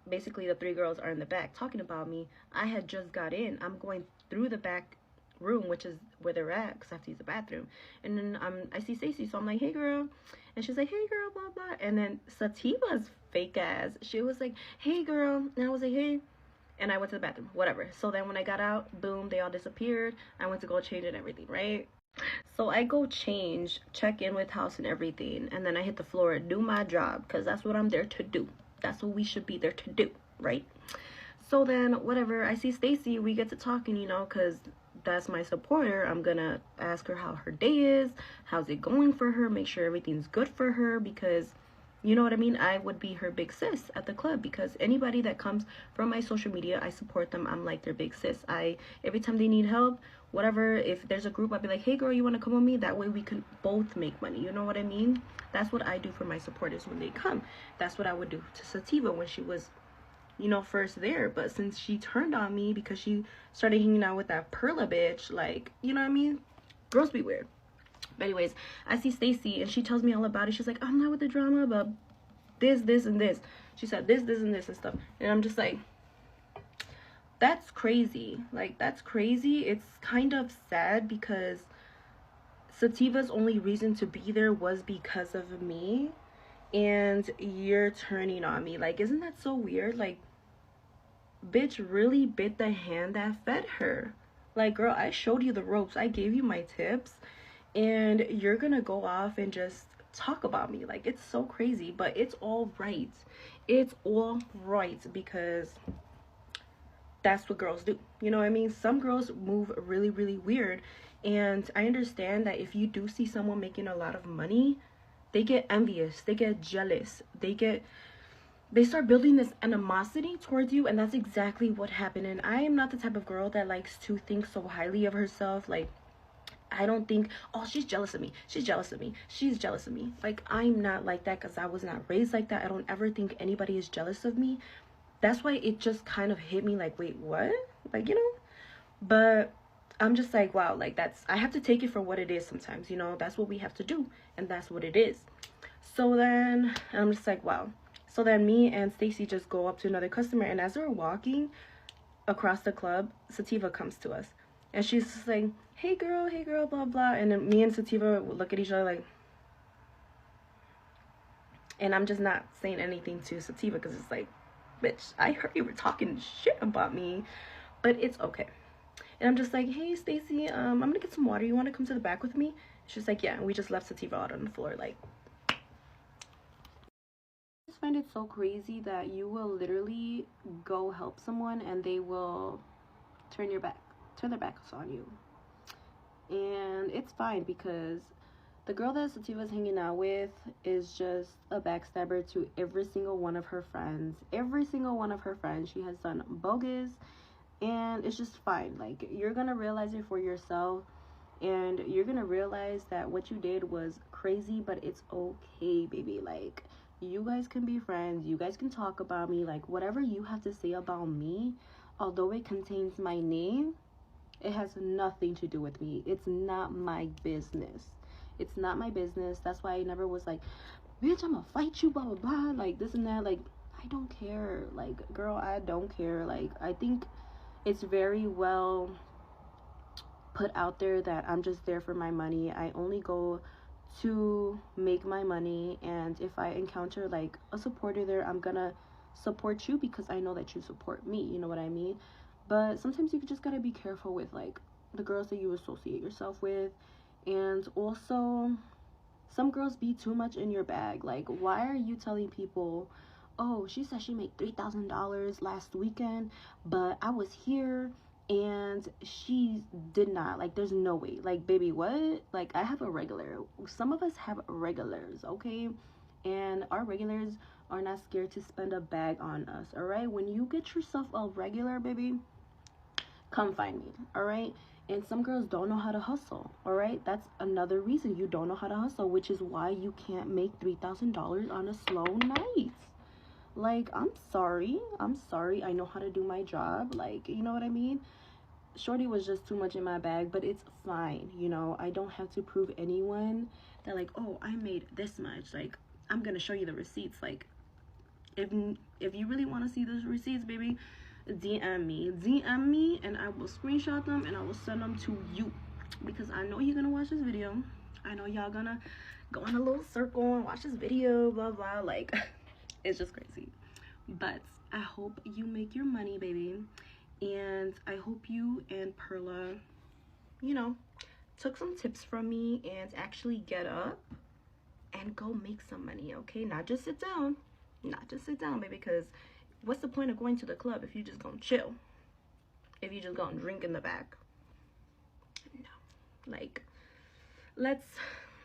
basically the three girls are in the back talking about me. I had just got in. I'm going through the back room, which is where they're at, because I have to use the bathroom. And then I see Stacy, so I'm like, hey girl. And she's like, hey girl, blah blah. And then Sativa's fake ass, she was like, hey girl. And I was like, hey. And I went to the bathroom, whatever. So then when I got out, boom, they all disappeared. I went to go change and everything, right? So I go change, check in with house and everything, and then I hit the floor, do my job, because that's what I'm there to do. That's what we should be there to do, right? So then, whatever, I see Stacy, we get to talking, you know, because that's my supporter. I'm gonna ask her how her day is, how's it going for her, make sure everything's good for her, because you know what I mean? I would be her big sis at the club, because anybody that comes from my social media, I support them. I'm like their big sis. Every time they need help, whatever, if there's a group, I'll be like, hey girl, you want to come with me? That way we can both make money. You know what I mean? That's what I do for my supporters when they come. That's what I would do to Sativa when she was, you know, first there. But since she turned on me because she started hanging out with that Perla bitch, like, you know what I mean? Girls be weird. But anyways, I see Stacy and she tells me all about it. She's like, I'm not with the drama, but this, and this. She said this, and this, and stuff. And I'm just like, that's crazy. Like, that's crazy. It's kind of sad because Sativa's only reason to be there was because of me. And you're turning on me. Like, isn't that so weird? Like, bitch really bit the hand that fed her. Like, girl, I showed you the ropes. I gave you my tips. And you're gonna go off and just talk about me. Like, it's so crazy, but it's all right. It's all right, because that's what girls do. You know what I mean? Some girls move really, really weird. And I understand that if you do see someone making a lot of money, they get envious, they get jealous, they start building this animosity towards you. And that's exactly what happened. And I am not the type of girl that likes to think so highly of herself. Like, I don't think, oh, she's jealous of me. She's jealous of me. She's jealous of me. Like, I'm not like that, because I was not raised like that. I don't ever think anybody is jealous of me. That's why it just kind of hit me like, wait, what? Like, you know? But I'm just like, wow, like, I have to take it for what it is sometimes, you know? That's what we have to do. And that's what it is. So then I'm just like, wow. So then me and Stacy just go up to another customer. And as we're walking across the club, Sativa comes to us. And she's just like, hey girl, blah, blah. And then me and Sativa would look at each other like, and I'm just not saying anything to Sativa, because it's like, bitch, I heard you were talking shit about me, but it's okay. And I'm just like, hey Stacy, I'm gonna get some water. You want to come to the back with me? She's like, yeah. And we just left Sativa out on the floor. Like, I just find it so crazy that you will literally go help someone and they will turn their backs on you. And it's fine because the girl that Sativa's hanging out with is just a backstabber to every single one of her friends. Every single one of her friends. She has done bogus, and it's just fine. Like, you're gonna realize it for yourself, and you're gonna realize that what you did was crazy, but it's okay, baby. Like, you guys can be friends. You guys can talk about me. Like, whatever you have to say about me, although it contains my name, it has nothing to do with me. It's not my business. It's not my business. That's why I never was like, bitch, I'm gonna fight you, blah blah blah, like this and that. Like, I don't care. Like, girl, I don't care. Like, I think it's very well put out there that I'm just there for my money. I only go to make my money, and if I encounter like a supporter there, I'm gonna support you because I know that you support me, you know what I mean? But sometimes you just gotta be careful with like the girls that you associate yourself with. And also, some girls be too much in your bag. Like, why are you telling people, oh, she said she made $3,000 last weekend, but I was here and she did not? Like, there's no way. Like, baby, what? Like, I have a regular. Some of us have regulars, okay? And our regulars are not scared to spend a bag on us, all right? When you get yourself a regular, baby, come find me, all right? And some girls don't know how to hustle, all right? That's another reason you don't know how to hustle, which is why you can't make $3,000 on a slow night. Like, I'm sorry. I know how to do my job. Like, you know what I mean? Shorty was just too much in my bag, but it's fine. You know, I don't have to prove anyone that, like, oh, I made this much. Like, I'm gonna show you the receipts. Like, if you really want to see those receipts, baby, DM me, and I will screenshot them and I will send them to you, because I know you're gonna watch this video. I know y'all gonna go in a little circle and watch this video, blah blah. Like, it's just crazy. But I hope you make your money, baby, and I hope you and Perla, you know, took some tips from me and actually get up and go make some money, okay? Not just sit down, baby, because what's the point of going to the club if you just gonna chill, if you just gonna drink in the back? No. Like, let's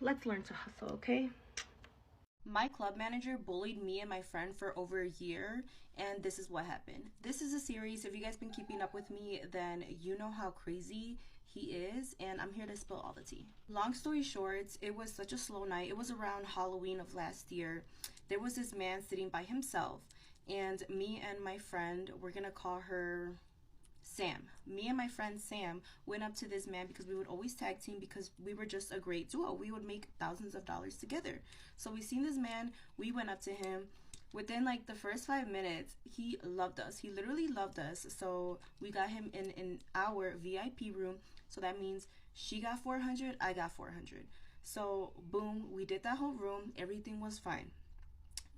learn to hustle, okay? My club manager bullied me and my friend for over a year, and this is what happened. This is a series. If you guys been keeping up with me, then you know how crazy he is, and I'm here to spill all the tea. Long story short, it was such a slow night. It was around Halloween of last year. There was this man sitting by himself, and me and my friend, we're gonna call her Sam. Me and my friend Sam went up to this man because we would always tag team because we were just a great duo. We would make thousands of dollars together. So we seen this man, we went up to him. Within like the first 5 minutes, he loved us. He literally loved us. So we got him in our VIP room. So that means she got 400, I got 400. So boom, we did that whole room. Everything was fine.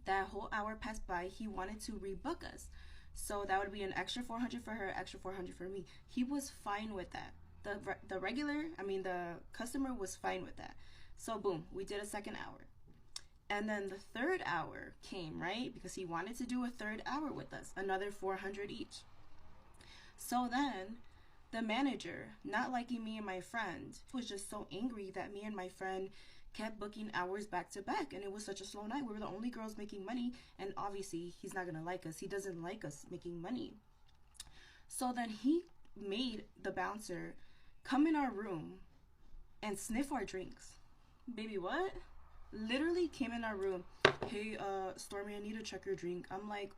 That whole hour passed by. He wanted to rebook us. So that would be an extra 400 for her, extra 400 for me. He was fine with that. The customer was fine with that. So boom, we did a second hour. And then the third hour came, right? Because he wanted to do a third hour with us, another 400 each. So then the manager, not liking me and my friend, was just so angry that me and my friend kept booking hours back to back, and it was such a slow night. We were the only girls making money, and obviously he's not gonna like us. He doesn't like us making money. So then he made the bouncer come in our room and sniff our drinks. Baby, what? Literally came in our room. Hey, Stormy, I need to check your drink. I'm like,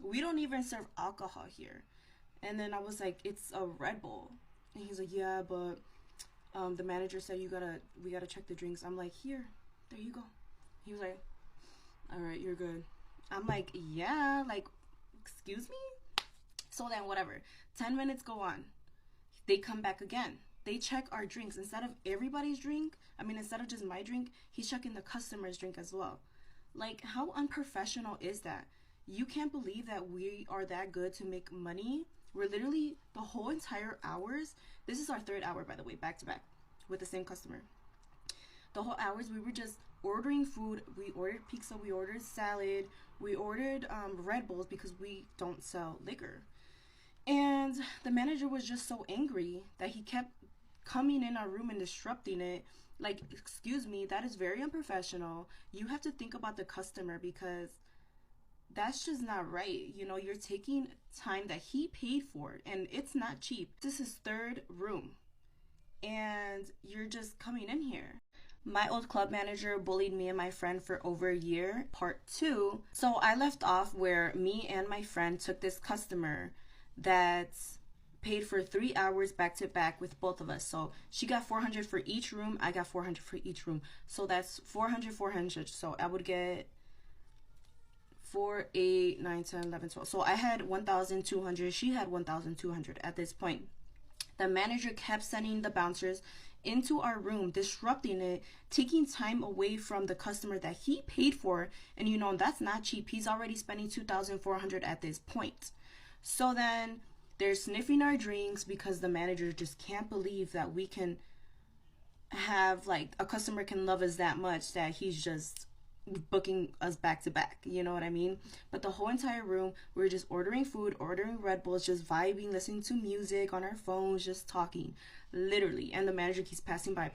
we don't even serve alcohol here. And then I was like, it's a Red Bull. And he's like, yeah, but the manager said we gotta check the drinks. I'm like, here, there you go. He was like, all right, you're good. I'm like, yeah, like, excuse me? So then whatever, 10 minutes go on. They come back again. They check our drinks. Instead of just my drink, he's checking the customer's drink as well. Like, how unprofessional is that? You can't believe that we are that good to make money. We're literally the whole entire hours. This is our third hour, by the way, back to back with the same customer. The whole hours we were just ordering food. We ordered pizza, we ordered salad, we ordered Red Bulls because we don't sell liquor. And the manager was just so angry that he kept coming in our room and disrupting it, like, excuse me, that is very unprofessional. You have to think about the customer, because that's just not right. You know, you're taking time that he paid for, and it's not cheap. This is third room, and you're just coming in here. My old club manager bullied me and my friend for over a year. Part two. So I left off where me and my friend took this customer that paid for 3 hours back to back with both of us. So she got 400 for each room, I got 400 for each room. So that's 400, 400. So I would get 4, 8, 9, 10, 11, 12. So I had 1,200. She had 1,200 at this point. The manager kept sending the bouncers into our room, disrupting it, taking time away from the customer that he paid for. And you know, that's not cheap. He's already spending 2,400 at this point. So then they're sniffing our drinks because the manager just can't believe that we can have, like, a customer can love us that much that he's just booking us back to back, you know what I mean? But the whole entire room, we were just ordering food, ordering Red Bulls, just vibing, listening to music on our phones, just talking, literally. And the manager keeps passing by.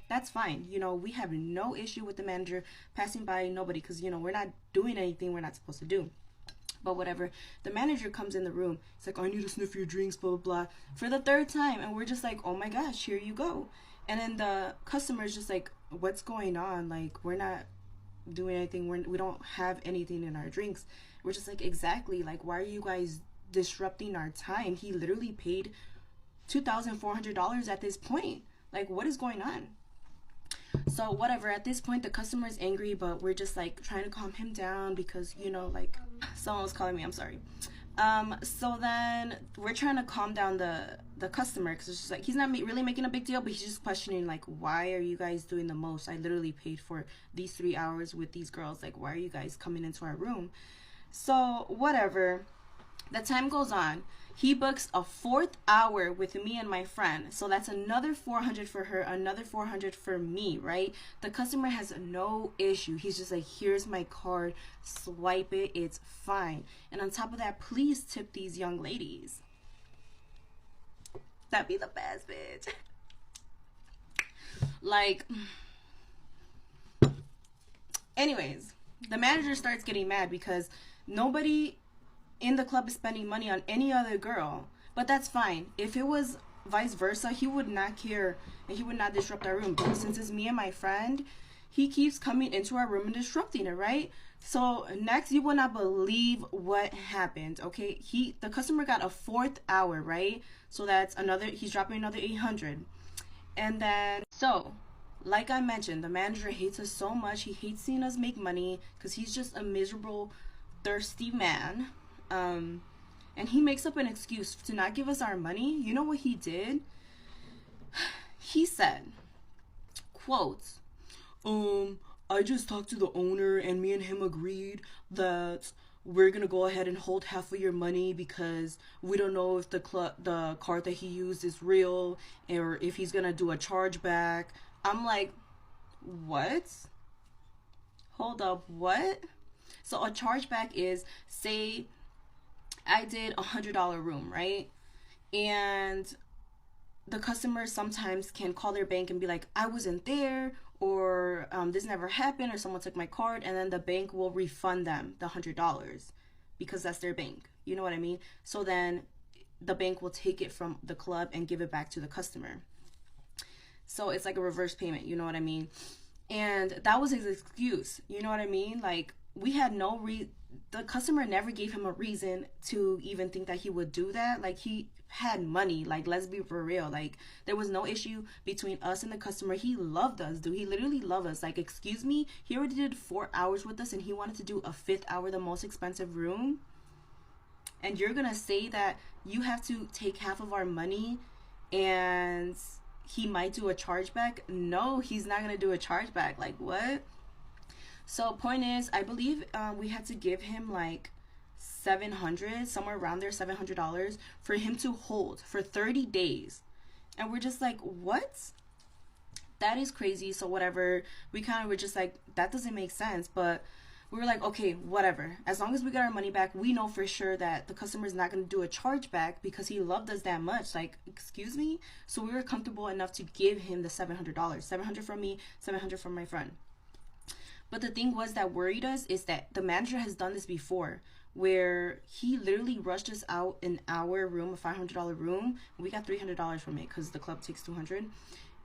That's fine, you know, we have no issue with the manager passing by, nobody, because, you know, we're not doing anything we're not supposed to do. But whatever, the manager comes in the room. It's like, I need to sniff your drinks, blah, blah, blah, for the third time. And we're just like, oh my gosh, here you go. And then the customer's just like, what's going on? Like, we're not doing anything. We don't have anything in our drinks. We're just like, exactly. Like, why are you guys disrupting our time? He literally paid $2,400 at this point. Like, what is going on? So whatever, at this point the customer is angry, but we're just like trying to calm him down because, you know, like, someone was calling me, I'm sorry. So then we're trying to calm down the customer, because it's just like, he's not really making a big deal, but he's just questioning, like, why are you guys doing the most? I literally paid for these 3 hours with these girls. Like, why are you guys coming into our room? So whatever, the time goes on. He books a 4th hour with me and my friend. So that's another 400 for her, another 400 for me, right? The customer has no issue. He's just like, here's my card, swipe it, it's fine. And on top of that, please tip these young ladies. That'd be the best, bitch. Like, anyways, the manager starts getting mad because nobody in the club is spending money on any other girl. But that's fine. If it was vice versa, he would not care and he would not disrupt our room. But since it's me and my friend, he keeps coming into our room and disrupting it, right? So next, you will not believe what happened. Okay, the customer got a 4th hour, right? So that's another, he's dropping another 800. And then, so like I mentioned, the manager hates us so much. He hates seeing us make money because he's just a miserable, thirsty man. And he makes up an excuse to not give us our money. You know what he did? He said, quote, I just talked to the owner and me and him agreed that we're gonna go ahead and hold half of your money because we don't know if the card that he used is real or if he's gonna do a chargeback. I'm like, what? Hold up, what? So a chargeback is, say I did $100 room, right? And the customer sometimes can call their bank and be like, I wasn't there, or this never happened, or someone took my card, and then the bank will refund them the $100 because that's their bank. You know what I mean? So then the bank will take it from the club and give it back to the customer. So it's like a reverse payment, you know what I mean? And that was his excuse, you know what I mean? Like, we had the customer never gave him a reason to even think that he would do that. Like, he had money. Like, let's be for real. Like, there was no issue between us and the customer. He loved us, dude. He literally loved us. Like, excuse me, he already did 4 hours with us and he wanted to do a 5th hour, the most expensive room. And you're gonna say that you have to take half of our money and he might do a chargeback? No, he's not gonna do a chargeback. Like, what? So point is, I believe we had to give him like $700, somewhere around there, $700 for him to hold for 30 days. And we're just like, what? That is crazy. So whatever, we kind of were just like, that doesn't make sense. But we were like, okay, whatever. As long as we get our money back, we know for sure that the customer is not going to do a chargeback because he loved us that much. Like, excuse me? So we were comfortable enough to give him the $700. $700 from me, $700 from my friend. But the thing was that worried us is that the manager has done this before, where he literally rushed us out in our room, a $500 room. We got $300 from it because the club takes $200,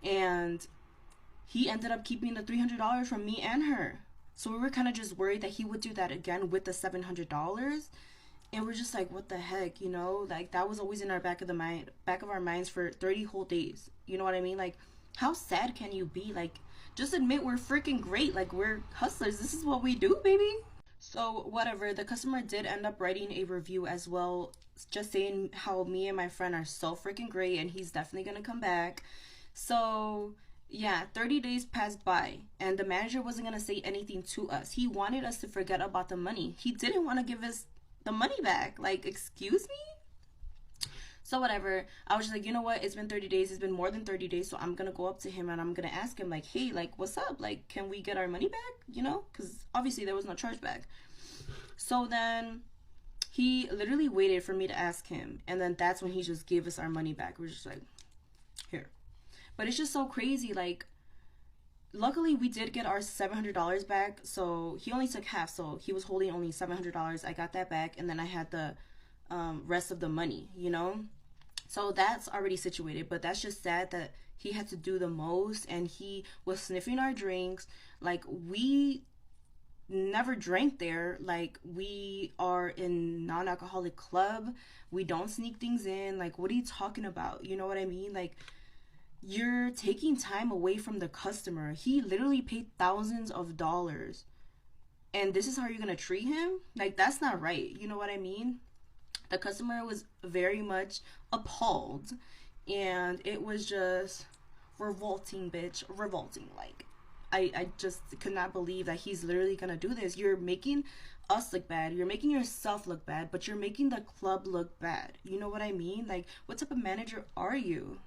and he ended up keeping the $300 from me and her. So we were kind of just worried that he would do that again with the $700. And we're just like, what the heck, you know? Like, that was always in our back of our minds for 30 whole days. You know what I mean? Like, how sad can you be? Like, just admit we're freaking great. Like, we're hustlers. This is what we do, baby. So whatever, the customer did end up writing a review as well, just saying how me and my friend are so freaking great and he's definitely gonna come back. So yeah, 30 days passed by and the manager wasn't gonna say anything to us. He wanted us to forget about the money. He didn't want to give us the money back. Like, excuse me? So whatever, I was just like, you know what, it's been 30 days, it's been more than 30 days, so I'm gonna go up to him and I'm gonna ask him, like, hey, like, what's up? Like, can we get our money back? You know, because obviously there was no chargeback. So then he literally waited for me to ask him, and then that's when he just gave us our money back. We're just like, here. But it's just so crazy, like, luckily we did get our $700 back, so he only took half, so he was holding only $700. I got that back, and then I had the rest of the money, you know? So that's already situated, but that's just sad that he had to do the most and he was sniffing our drinks. Like, we never drank there. Like, we are in non-alcoholic club. We don't sneak things in. Like, what are you talking about? You know what I mean? Like, you're taking time away from the customer. He literally paid thousands of dollars. And this is how you're gonna treat him? Like, that's not right. You know what I mean? The customer was very much appalled, and it was just revolting, bitch. Revolting. Like, I just could not believe that he's literally gonna do this. You're making us look bad. You're making yourself look bad, but you're making the club look bad. You know what I mean? Like, what type of manager are you?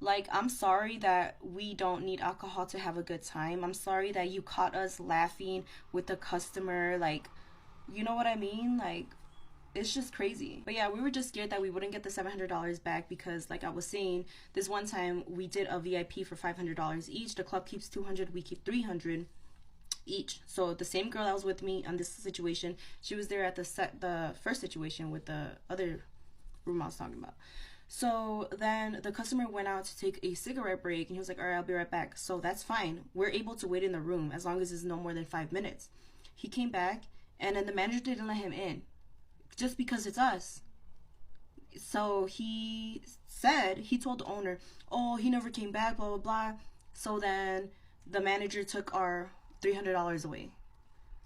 Like, I'm sorry that we don't need alcohol to have a good time. I'm sorry that you caught us laughing with the customer. Like, you know what I mean? Like, it's just crazy. But yeah, we were just scared that we wouldn't get the $700 back because, like I was saying, this one time we did a VIP for $500 each. The club keeps $200, we keep $300 each. So the same girl that was with me on this situation, she was there at the first situation with the other room I was talking about. So then the customer went out to take a cigarette break and he was like, all right, I'll be right back. So that's fine. We're able to wait in the room as long as it's no more than 5 minutes. He came back and then the manager didn't let him in just because it's us. So he told the owner, oh, he never came back, blah, blah, blah. So then the manager took our $300 away.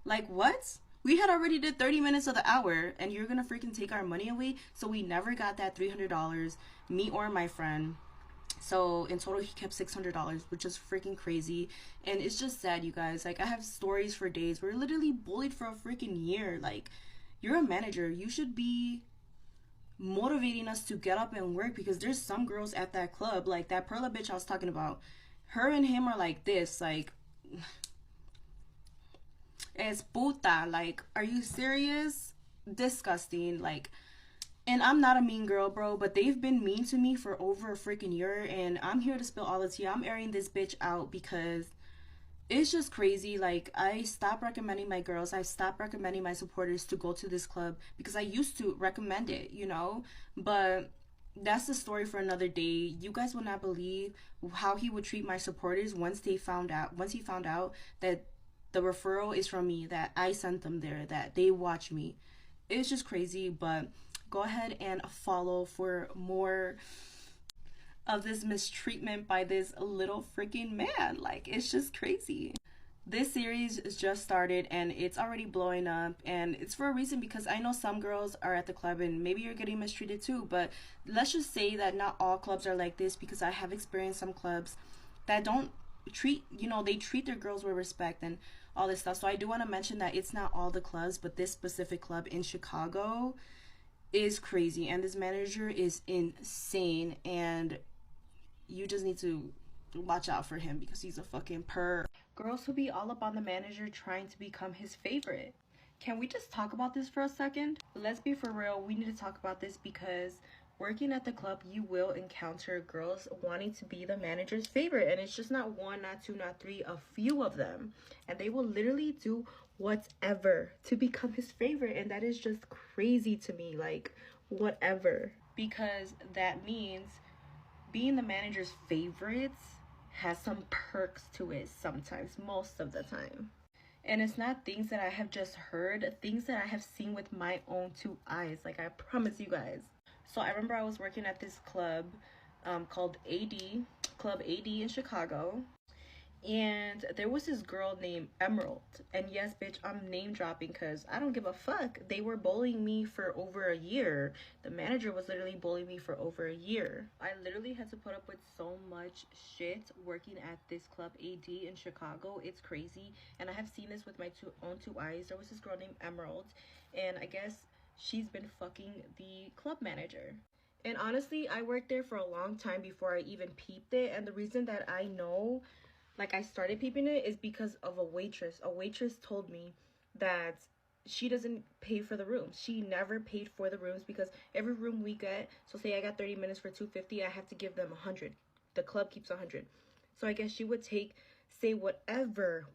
Like, what? We had already did 30 minutes of the hour and you're gonna freaking take our money away? So we never got that $300, me or my friend. So in total he kept $600, which is freaking crazy. And it's just sad, you guys. Like, I have stories for days. We're literally bullied for a freaking year. Like, you're a manager, you should be motivating us to get up and work, because there's some girls at that club, like that Perla bitch I was talking about, her and him are like this, like, es puta, like, are you serious? Disgusting. Like, and I'm not a mean girl, bro, but they've been mean to me for over a freaking year, and I'm here to spill all the tea. I'm airing this bitch out because it's just crazy. Like, I stopped recommending my girls, I stopped recommending my supporters to go to this club because I used to recommend it, you know, but that's the story for another day. You guys will not believe how he would treat my supporters once he found out that the referral is from me, that I sent them there, that they watch me. It's just crazy. But go ahead and follow for more of this mistreatment by this little freaking man. Like, it's just crazy. This series is just started and it's already blowing up, and it's for a reason, because I know some girls are at the club and maybe you're getting mistreated too, but let's just say that not all clubs are like this, because I have experienced some clubs that don't treat, you know, they treat their girls with respect and all this stuff. So I do want to mention that it's not all the clubs, but this specific club in Chicago is crazy, and this manager is insane, and you just need to watch out for him because he's a fucking perv. Girls who be all up on the manager trying to become his favorite. Can we just talk about this for a second? Let's be for real, we need to talk about this because working at the club, you will encounter girls wanting to be the manager's favorite. And it's just not one, not two, not three, a few of them. And they will literally do whatever to become his favorite. And that is just crazy to me. Like, whatever. Because that means being the manager's favorites has some perks to it sometimes, most of the time. And it's not things that I have just heard, things that I have seen with my own two eyes. Like, I promise you guys. So I remember I was working at this club called AD, Club AD in Chicago. And there was this girl named Emerald. And yes, bitch, I'm name dropping because I don't give a fuck. They were bullying me for over a year. The manager was literally bullying me for over a year. I literally had to put up with so much shit working at this Club AD in Chicago. It's crazy. And I have seen this with my own two eyes. There was this girl named Emerald. And I guess she's been fucking the club manager. And honestly, I worked there for a long time before I even peeped it. And the reason that I know, like, I started peeping it is because of a waitress. A waitress told me that she doesn't pay for the rooms. She never paid for the rooms because every room we get, so say I got 30 minutes for $250, I have to give them 100. The club keeps 100. So I guess she would say whatever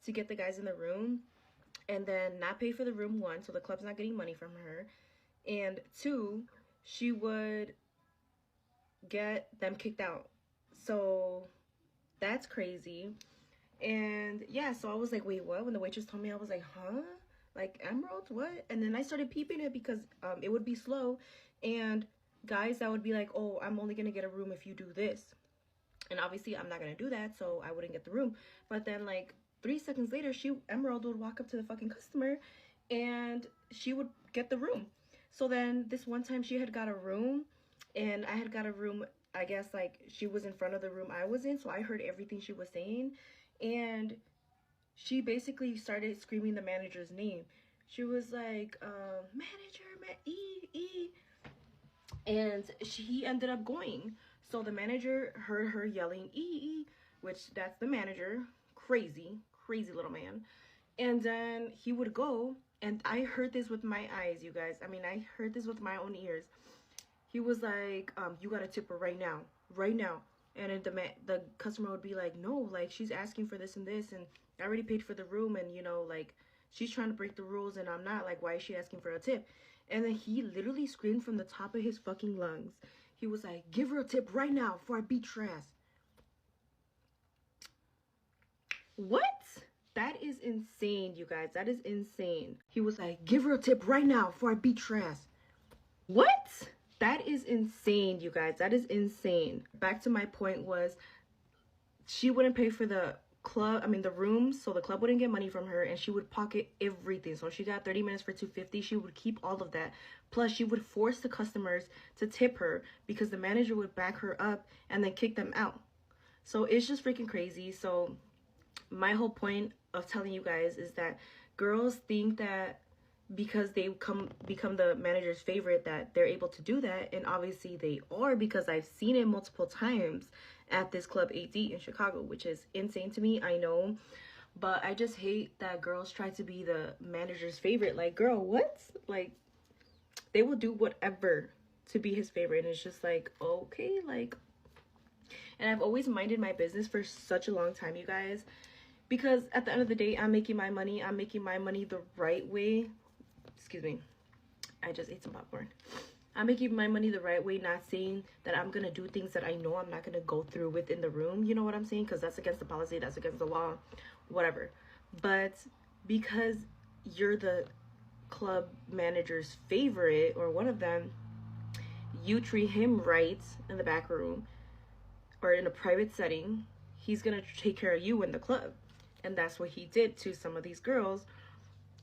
to get the guys in the room, and then not pay for the room, one, so the club's not getting money from her, and two, she would get them kicked out. So that's crazy. And yeah, so I was like, wait, what? When the waitress told me, I was like, huh? Like, Emerald, what? And then I started peeping it because it would be slow. And guys that would be like, oh, I'm only going to get a room if you do this. And obviously, I'm not going to do that, so I wouldn't get the room. But then, like, 3 seconds later, Emerald would walk up to the fucking customer and she would get the room. So then this one time she had got a room and I had got a room, I guess, like, she was in front of the room I was in, so I heard everything she was saying. And she basically started screaming the manager's name. She was like, manager, E. And he ended up going. So the manager heard her yelling, E, which that's the manager. Crazy little man. And then he would go, and I heard this with my eyes, you guys. I mean, I heard this with my own ears. He was like, you gotta tip her right now. And then the customer would be like, no, like, she's asking for this and this, and I already paid for the room, and, you know, like, she's trying to break the rules, and I'm not. Like, why is she asking for a tip? And then he literally screamed from the top of his fucking lungs. He was like, give her a tip right now before I beat your ass. What? That is insane, you guys. That is insane. He was like, give her a tip right now before I beat your ass. What? That is insane, you guys. That is insane. Back to my point was, she wouldn't pay for the the rooms, so the club wouldn't get money from her, and she would pocket everything. So she got 30 minutes for $250. She would keep all of that. Plus, she would force the customers to tip her because the manager would back her up and then kick them out. So it's just freaking crazy. So my whole point of telling you guys is that girls think that because they become the manager's favorite that they're able to do that, and obviously they are, because I've seen it multiple times at this Club AD in Chicago, which is insane to me, I know. But I just hate that girls try to be the manager's favorite. Like, girl, what? Like, they will do whatever to be his favorite, and it's just like, okay, like. And I've always minded my business for such a long time, you guys, because at the end of the day, I'm making my money the right way. Excuse me, I just ate some popcorn. I'm making my money the right way, not saying that I'm gonna do things that I know I'm not gonna go through with in the room, you know what I'm saying? Because that's against the policy, that's against the law, whatever. But because you're the club manager's favorite, or one of them, you treat him right in the back room or in a private setting, he's gonna take care of you in the club. And that's what he did to some of these girls.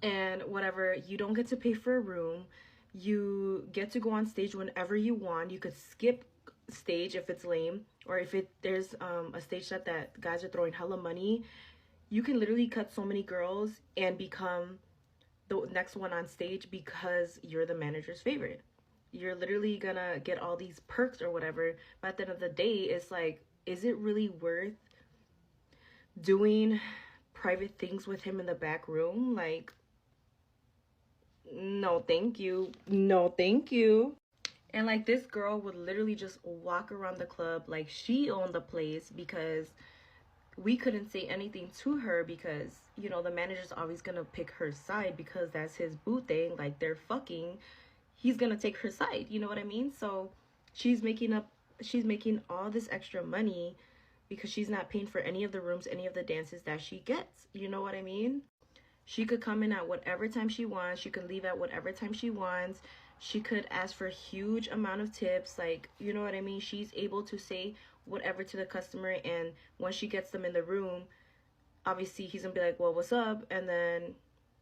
And whatever, you don't get to pay for a room. You get to go on stage whenever you want. You could skip stage if it's lame, or if there's a stage that guys are throwing hella money. You can literally cut so many girls and become the next one on stage because you're the manager's favorite. You're literally gonna get all these perks or whatever, but at the end of the day, it's like, is it really worth doing private things with him in the back room? Like, no thank you, no thank you. And like, this girl would literally just walk around the club like she owned the place, because we couldn't say anything to her because, you know, the manager's always gonna pick her side because that's his boo thing. Like, they're fucking, he's gonna take her side, you know what I mean? So she's making all this extra money because she's not paying for any of the rooms, any of the dances that she gets, you know what I mean? She could come in at whatever time she wants, she could leave at whatever time she wants, she could ask for a huge amount of tips, like, you know what I mean? She's able to say whatever to the customer, and once she gets them in the room, obviously he's gonna be like, well, what's up? And then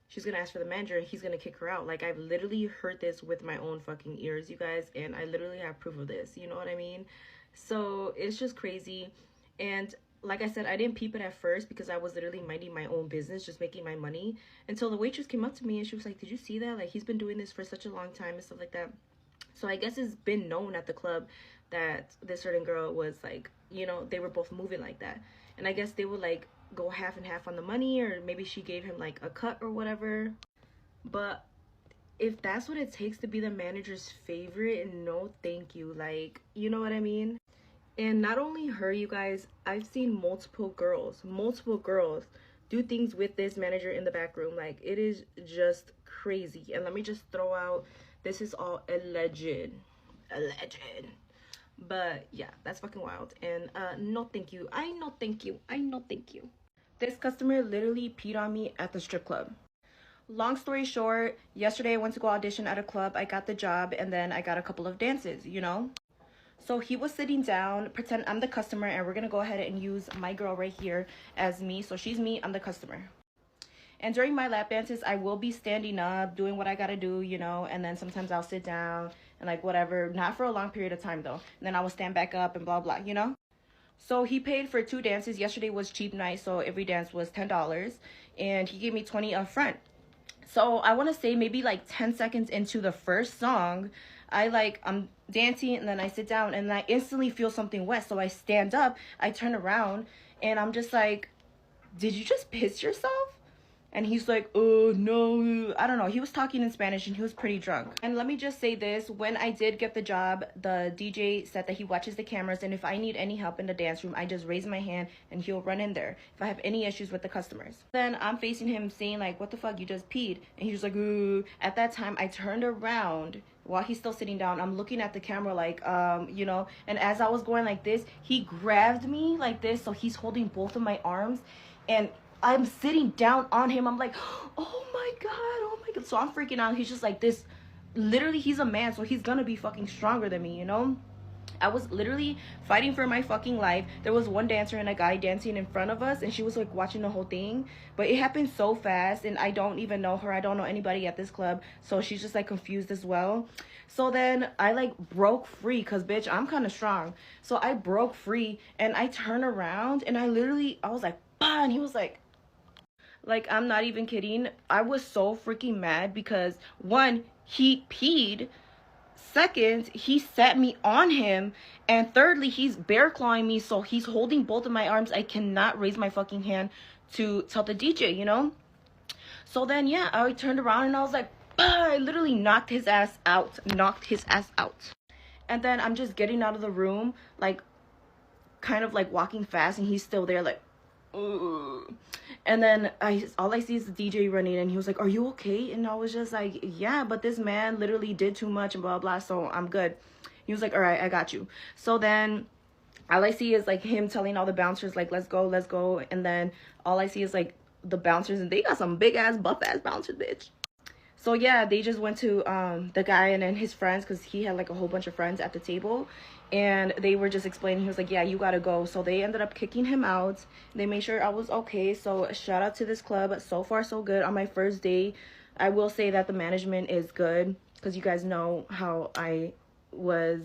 she's gonna ask for the manager and he's gonna kick her out. Like, I've literally heard this with my own fucking ears, you guys, and I literally have proof of this, you know what I mean? So it's just crazy. And like I said, I didn't peep it at first because I was literally minding my own business, just making my money, until the waitress came up to me and she was like, did you see that? Like, he's been doing this for such a long time and stuff like that. So I guess it's been known at the club that this certain girl was like, you know, they were both moving like that. And I guess they would like go half and half on the money, or maybe she gave him like a cut or whatever. But if that's what it takes to be the manager's favorite, no thank you. Like, you know what I mean? And not only her, you guys, I've seen multiple girls do things with this manager in the back room. Like, it is just crazy. And let me just throw out, this is all alleged. But yeah, that's fucking wild. And no thank you. No thank you. No thank you. This customer literally peed on me at the strip club. Long story short, yesterday I went to go audition at a club. I got the job, and then I got a couple of dances, you know? So he was sitting down, pretend I'm the customer, and we're gonna go ahead and use my girl right here as me. So she's me, I'm the customer. And during my lap dances, I will be standing up, doing what I gotta do, you know, and then sometimes I'll sit down and like whatever, not for a long period of time though. And then I will stand back up and blah, blah, you know? So he paid for 2 dances. Yesterday was cheap night, so every dance was $10, and he gave me 20 up front. So I want to say maybe like 10 seconds into the first song, I'm dancing, and then I sit down and I instantly feel something wet. So I stand up, I turn around, and I'm just like, did you just piss yourself? And he's like, oh, no. I don't know. He was talking in Spanish and he was pretty drunk. And let me just say this. When I did get the job, the DJ said that he watches the cameras. And if I need any help in the dance room, I just raise my hand and he'll run in there if I have any issues with the customers. Then I'm facing him saying like, what the fuck? You just peed. And he was like, ooh. At that time, I turned around while he's still sitting down. I'm looking at the camera like, you know. And as I was going like this, he grabbed me like this. So he's holding both of my arms. And I'm sitting down on him. I'm like, oh my god, oh my god. So I'm freaking out. He's just like this. Literally, he's a man, so he's gonna be fucking stronger than me, you know? I was literally fighting for my fucking life. There was one dancer and a guy dancing in front of us, and she was like watching the whole thing. But it happened so fast, and I don't even know her. I don't know anybody at this club, so she's just like confused as well. So then I like broke free, because bitch, I'm kind of strong. So I broke free, and I turned around, and I was like, bah, and he was like, I'm not even kidding. I was so freaking mad because, one, he peed. Second, he set me on him. And thirdly, he's bear clawing me. So he's holding both of my arms. I cannot raise my fucking hand to tell the DJ, you know? So then, yeah, I turned around and I was like, bah! I literally knocked his ass out. And then I'm just getting out of the room, like, kind of like walking fast. And he's still there, like, ugh. And then all I see is the DJ running, and he was like, are you okay? And I was just like, yeah, but this man literally did too much and blah blah, so I'm good. He was like, all right, I got you. So then all I see is like him telling all the bouncers like, let's go. And then all I see is like the bouncers, and they got some big ass buff ass bouncers, bitch. So yeah, they just went to the guy and then his friends, because he had like a whole bunch of friends at the table, and they were just explaining. He was like, yeah, you gotta go. So they ended up kicking him out. They made sure I was okay. So shout out to this club. So far so good. On my first day, I will say that the management is good, because you guys know how I was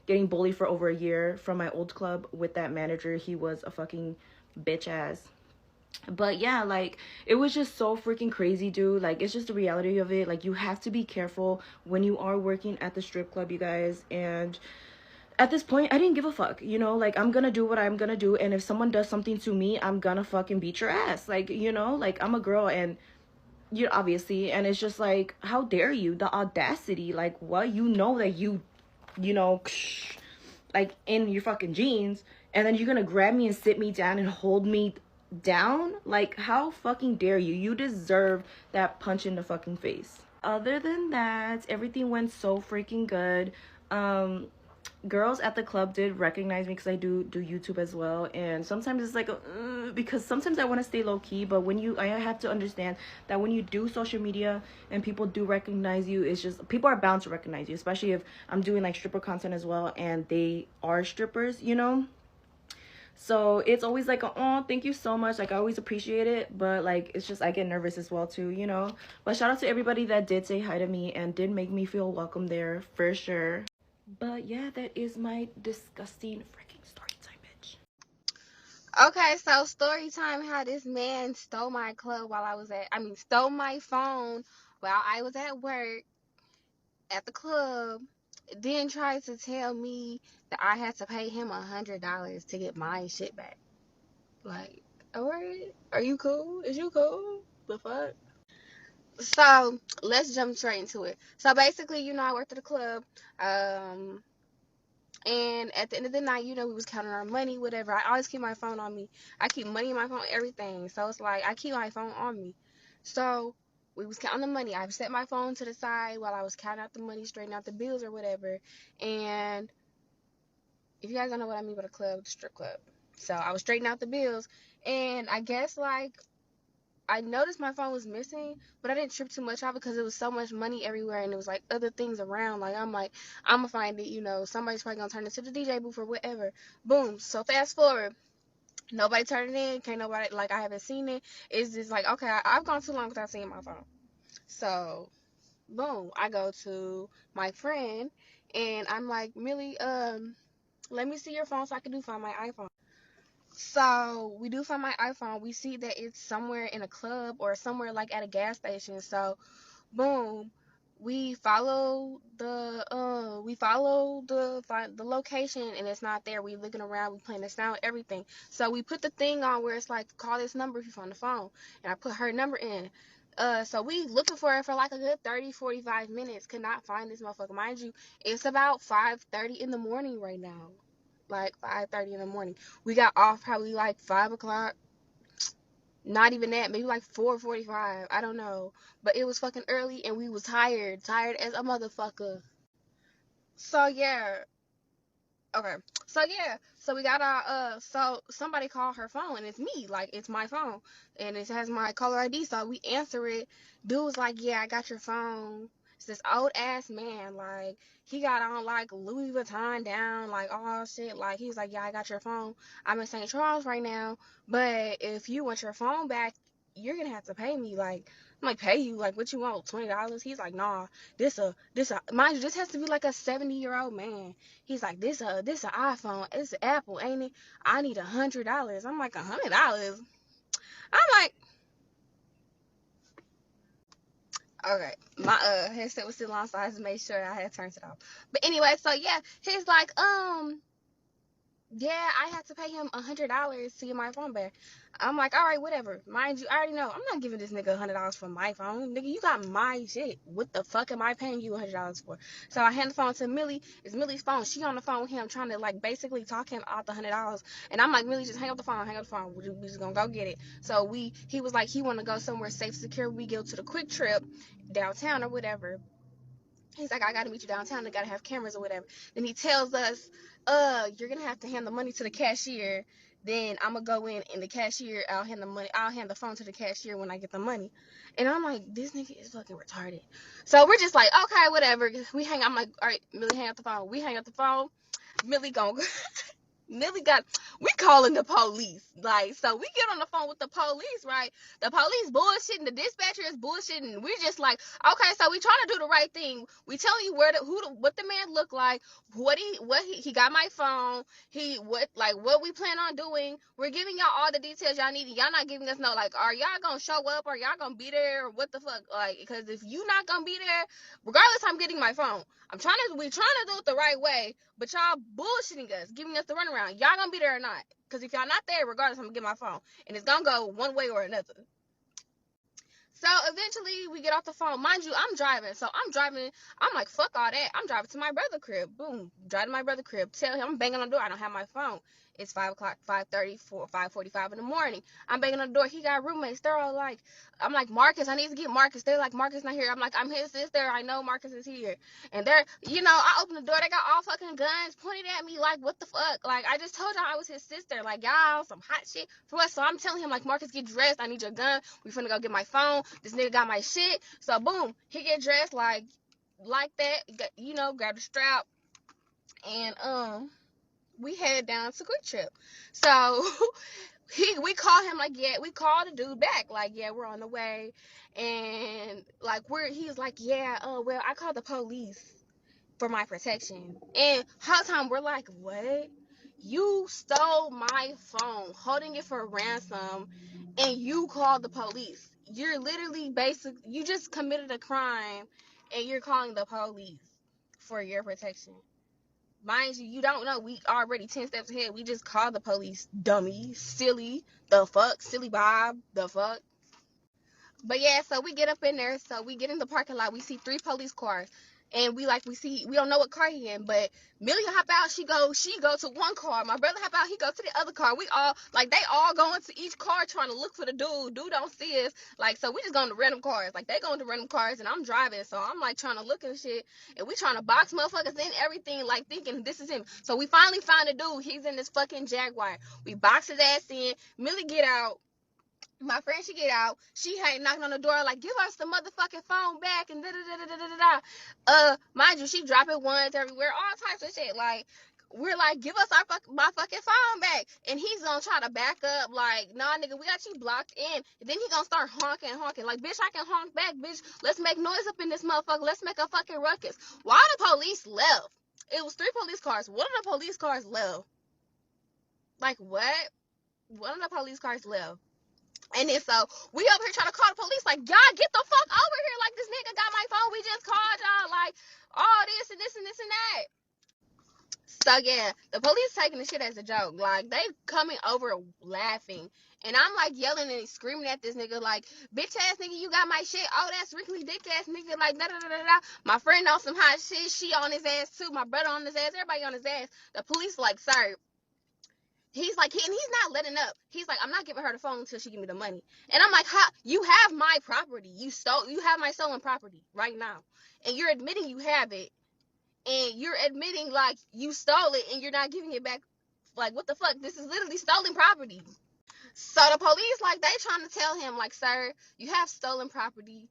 getting bullied for over a year from my old club with that manager. He was a fucking bitch ass. But yeah, like, it was just so freaking crazy, dude. Like, it's just the reality of it. Like, you have to be careful when you are working at the strip club, you guys. And at this point, I didn't give a fuck, you know, like, I'm gonna do what I'm gonna do, and if someone does something to me, I'm gonna fucking beat your ass, like, you know, like, I'm a girl, and you obviously, and it's just like, how dare you, the audacity, like, what, you know, that you know, like, in your fucking jeans, and then you're gonna grab me and sit me down and hold me down, like, how fucking dare you, you deserve that punch in the fucking face. Other than that, everything went so freaking good. Girls at the club did recognize me because I do YouTube as well, and sometimes it's like because sometimes I want to stay low key, but I have to understand that when you do social media and people do recognize you, it's just people are bound to recognize you, especially if I'm doing like stripper content as well and they are strippers, you know. So it's always like, oh, thank you so much. Like, I always appreciate it. But, like, it's just, I get nervous as well, too, you know. But shout out to everybody that did say hi to me and did make me feel welcome there, for sure. But, yeah, that is my disgusting freaking story time, bitch. Okay, so story time how this man stole my stole my phone while I was at work at the club, then tried to tell me that I had to pay him $100 to get my shit back. Like, alright, are you cool? Is you cool? The fuck? So let's jump straight into it. So basically, I worked at a club. And at the end of the night, we was counting our money, whatever. I always keep my phone on me. I keep money in my phone, everything. So it's like I keep my phone on me. So we was counting the money. I set my phone to the side while I was counting out the money, straightening out the bills or whatever. And if you guys don't know what I mean by the club, the strip club. So I was straightening out the bills, and I guess like I noticed my phone was missing, but I didn't trip too much off because it was so much money everywhere and it was like other things around. Like, I'm gonna find it, somebody's probably gonna turn it to the DJ booth or whatever. Boom. So fast forward. Nobody turned it in. Can't nobody, like, I haven't seen it. It's just like, okay, I've gone too long without seeing my phone. So, boom. I go to my friend and I'm like, Millie, let me see your phone so I can find my iPhone. So we do find my iPhone. We see that it's somewhere in a club or somewhere like at a gas station. So boom, we follow the location and it's not there. We looking around, we playing the sound, everything. So we put the thing on where it's like, call this number if you're on the phone, and I put her number in. So we looking for it for like a good 30-45 minutes. Could not find this motherfucker. Mind you, it's about 5:30 in the morning right now. Like 5:30 in the morning. We got off probably like 5 o'clock. Not even that, maybe like 4:45. I don't know. But it was fucking early and we was tired. Tired as a motherfucker. So yeah. Okay. So yeah. So we got our so somebody called her phone and it's me. Like, it's my phone. And it has my caller ID. So we answer it. Dude was like, yeah, I got your phone. It's this old ass man. Like, he got on like Louis Vuitton down, like all shit. Like, he was like, yeah, I got your phone. I'm in St. Charles right now. But if you want your phone back, you're gonna have to pay me. Like, I'm like, pay you? Like, what you want? $20? He's like, nah, mind you, this has to be like a 70-year-old man. He's like, this an iPhone. It's Apple, ain't it? I need $100. I'm like, $100? I'm like, okay. My headset was still on, so I had to make sure I had turned it off. But anyway, so yeah, he's like, yeah, I had to pay him $100 to get my phone back. I'm like, all right, whatever. Mind you, I already know I'm not giving this nigga $100 for my phone. Nigga, you got my shit. What the fuck am I paying you $100 for? So I hand the phone to Millie. It's Millie's phone. She on the phone with him, trying to like basically talk him out the $100. And I'm like, Millie, just hang up the phone. Hang up the phone. We just gonna go get it. So he was like, he want to go somewhere safe, secure. We go to the Quick Trip downtown or whatever. He's like, I gotta meet you downtown. I gotta have cameras or whatever. Then he tells us, you're gonna have to hand the money to the cashier. Then I'm gonna go in the cashier. I'll hand the phone to the cashier when I get the money. And I'm like, this nigga is fucking retarded. So we're just like, okay, whatever. I'm like, all right, Millie, hang up the phone. We hang up the phone. Millie gonna Millie got, we calling the police. Like, so we get on the phone with the police, right? The police bullshitting, the dispatcher is bullshitting. We're just like, okay, so we trying to do the right thing. We telling you what the man looked like, he got my phone, what we plan on doing. We're giving y'all all the details y'all need, and y'all not giving us no, like, are y'all gonna show up? Are y'all gonna be there? Or what the fuck? Like, because if you not gonna be there, regardless, I'm getting my phone. We trying to do it the right way, but y'all bullshitting us, giving us the runaround. Y'all gonna be there or not? Because if y'all not there, regardless, I'm gonna get my phone, and it's gonna go one way or another. So eventually we get off the phone. Mind you, I'm driving. So I'm driving. I'm like, fuck all that. I'm driving to my brother's crib. Boom. Drive to my brother's crib. Tell him I'm banging on the door. I don't have my phone. It's 5 o'clock, 5:30, 5:45 in the morning. I'm banging on the door. He got roommates. They're all like, I'm like, Marcus, I need to get Marcus. They're like, Marcus not here. I'm like, I'm his sister. I know Marcus is here. And they're, I open the door. They got all fucking guns pointed at me. Like, what the fuck? Like, I just told y'all I was his sister. Like, y'all, some hot shit for us. So I'm telling him, like, Marcus, get dressed. I need your gun. We finna go get my phone. This nigga got my shit. So boom, he get dressed like that. Grab the strap, and we head down to Quick Trip. So we call him, like, yeah, we call the dude back, like, yeah, we're on the way, and like he's like, yeah, well, I called the police for my protection. And whole time we're like, what? You stole my phone, holding it for ransom, and you called the police. You're literally you just committed a crime, and you're calling the police for your protection. Mind you, you don't know we already 10 steps ahead. We just called the police, dummy, silly, the fuck, silly Bob, the fuck. But yeah, so we get up in there. So we get in the parking lot. We see 3 police cars. And we don't know what car he in, but Millie hop out, she go to one car. My brother hop out, he go to the other car. We all, like, they all go into each car trying to look for the dude. Dude don't see us. Like, so we just going to random cars. Like, they going to random cars, and I'm driving. So I'm like trying to look and shit. And we trying to box motherfuckers in, everything, like thinking this is him. So we finally found a dude. He's in this fucking Jaguar. We box his ass in. Millie get out. My friend, she get out. She ain't knocking on the door like, give us the motherfucking phone back, and da da da da da da. Mind you, she dropping ones everywhere, all types of shit. Like, we're like, give us my fucking phone back, and he's gonna try to back up like, nah, nigga, we got you blocked in. And then he gonna start honking like, bitch, I can honk back, bitch. Let's make noise up in this motherfucker. Let's make a fucking ruckus. Why the police left? It was 3 police cars. One of the police cars left. Like, what? One of the police cars left. And then so we over here trying to call the police, like, y'all get the fuck over here. Like, this nigga got my phone. We just called y'all. Like, all this and this and this and that. So yeah, the police taking the shit as a joke. Like, they coming over laughing. And I'm like yelling and screaming at this nigga, like, bitch ass nigga, you got my shit. Oh, that's wrinkly dick ass nigga. Like, da da da da da. My friend on some hot shit. She on his ass too. My brother on his ass. Everybody on his ass. The police like, sir, he's like, and he's not letting up. He's like, I'm not giving her the phone until she give me the money. And I'm like, you have my property. You have my stolen property right now. And you're admitting you have it. And you're admitting, like, you stole it and you're not giving it back. Like, what the fuck? This is literally stolen property. So the police, like, they trying to tell him, like, sir, you have stolen property.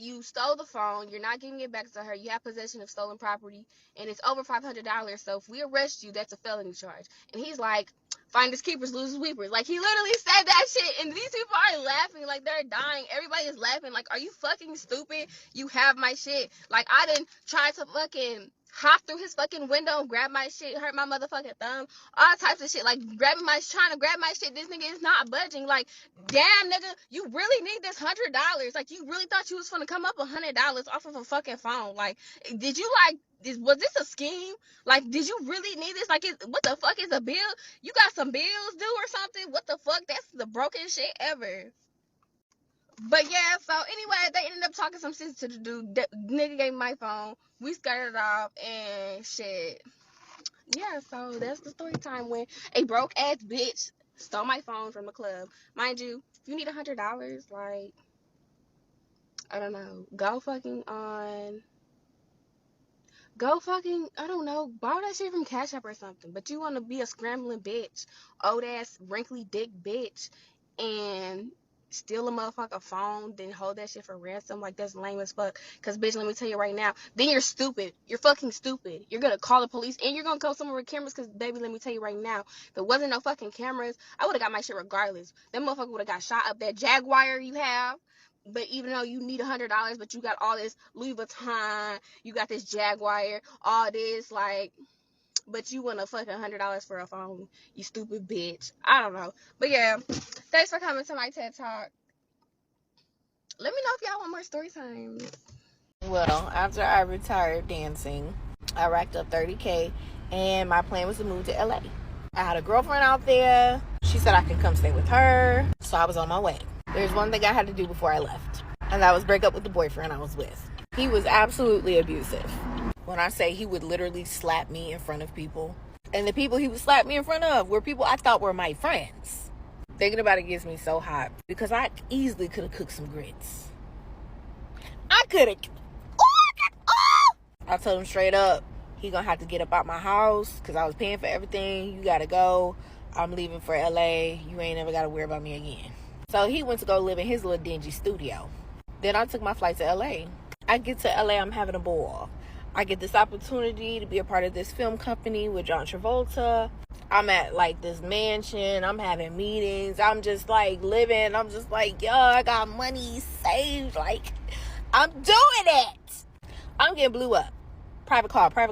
You stole the phone. You're not giving it back to her. You have possession of stolen property, and it's over $500. So if we arrest you, that's a felony charge. And he's like, finders keepers, losers weepers. Like, he literally said that shit, and these people are laughing like they're dying. Everybody is laughing. Like, are you fucking stupid? You have my shit. Like, I didn't try to fucking hop through his fucking window, grab my shit, hurt my motherfucking thumb, all types of shit. Like, trying to grab my shit. This nigga is not budging. Like, damn, nigga, you really need this $100. Like, you really thought you was gonna come up $100 off of a fucking phone. Like, did you, like, was this a scheme? Like, did you really need this? Like, what the fuck is a bill? You got some bills due or something? What the fuck? That's the broken shit ever. But yeah, so anyway, they ended up talking some shit to the dude. The nigga gave me my phone. We skirted off and shit. Yeah, so that's the story time when a broke ass bitch stole my phone from the club. Mind you, if you need $100, like, I don't know, I don't know, borrow that shit from Cash App or something. But you want to be a scrambling bitch, old ass, wrinkly dick bitch, and steal a motherfucker phone, then hold that shit for ransom. Like, that's lame as fuck. Cause bitch, let me tell you right now, then you're stupid. You're fucking stupid. You're gonna call the police and you're gonna call someone with cameras. Cause baby, let me tell you right now, if there wasn't no fucking cameras, I would have got my shit regardless. That motherfucker would have got shot up. That Jaguar you have. But even though you need $100, but you got all this Louis Vuitton, you got this Jaguar, all this, like, but you want a fucking $100 for a phone, you stupid bitch. I don't know. But yeah, thanks for coming to my TED Talk. Let me know if y'all want more story time. Well, after I retired dancing, I racked up 30K, and my plan was to move to LA. I had a girlfriend out there. She said I could come stay with her, so I was on my way. There's one thing I had to do before I left, and that was break up with the boyfriend I was with. He was absolutely abusive. When I say he would literally slap me in front of people, and the people he would slap me in front of were people I thought were my friends. Thinking about it gets me so hot because I easily could have cooked some grits. I could have. I told him straight up, he gonna have to get up out my house because I was paying for everything. You gotta go. I'm leaving for LA. You ain't never gotta worry about me again. So he went to go live in his little dingy studio. Then I took my flight to LA. I get to LA, I'm having a ball. I get this opportunity to be a part of this film company with John Travolta. I'm at like this mansion. I'm having meetings. I'm just like living. I'm just like, yo, I got money saved. Like, I'm doing it. I'm getting blew up. Private car. I'm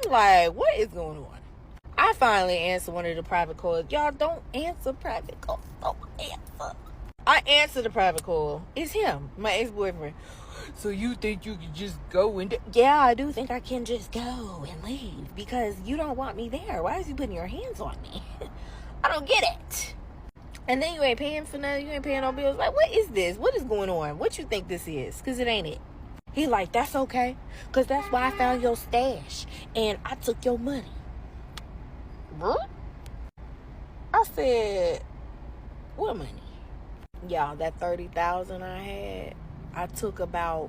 like, what is going on? I finally answer one of the private calls. Y'all don't answer private calls. Don't answer. I answer the private call. It's him, my ex-boyfriend. So you think you can just go and... Yeah, I do think I can just go and leave because you don't want me there. Why is you putting your hands on me? I don't get it. And then you ain't paying for nothing. You ain't paying no bills. Like, what is this? What is going on? What you think this is? Because it ain't it. He like, that's okay. Because that's why I found your stash. And I took your money. Bro? I said, what money? Y'all, that $30,000 I had, I took about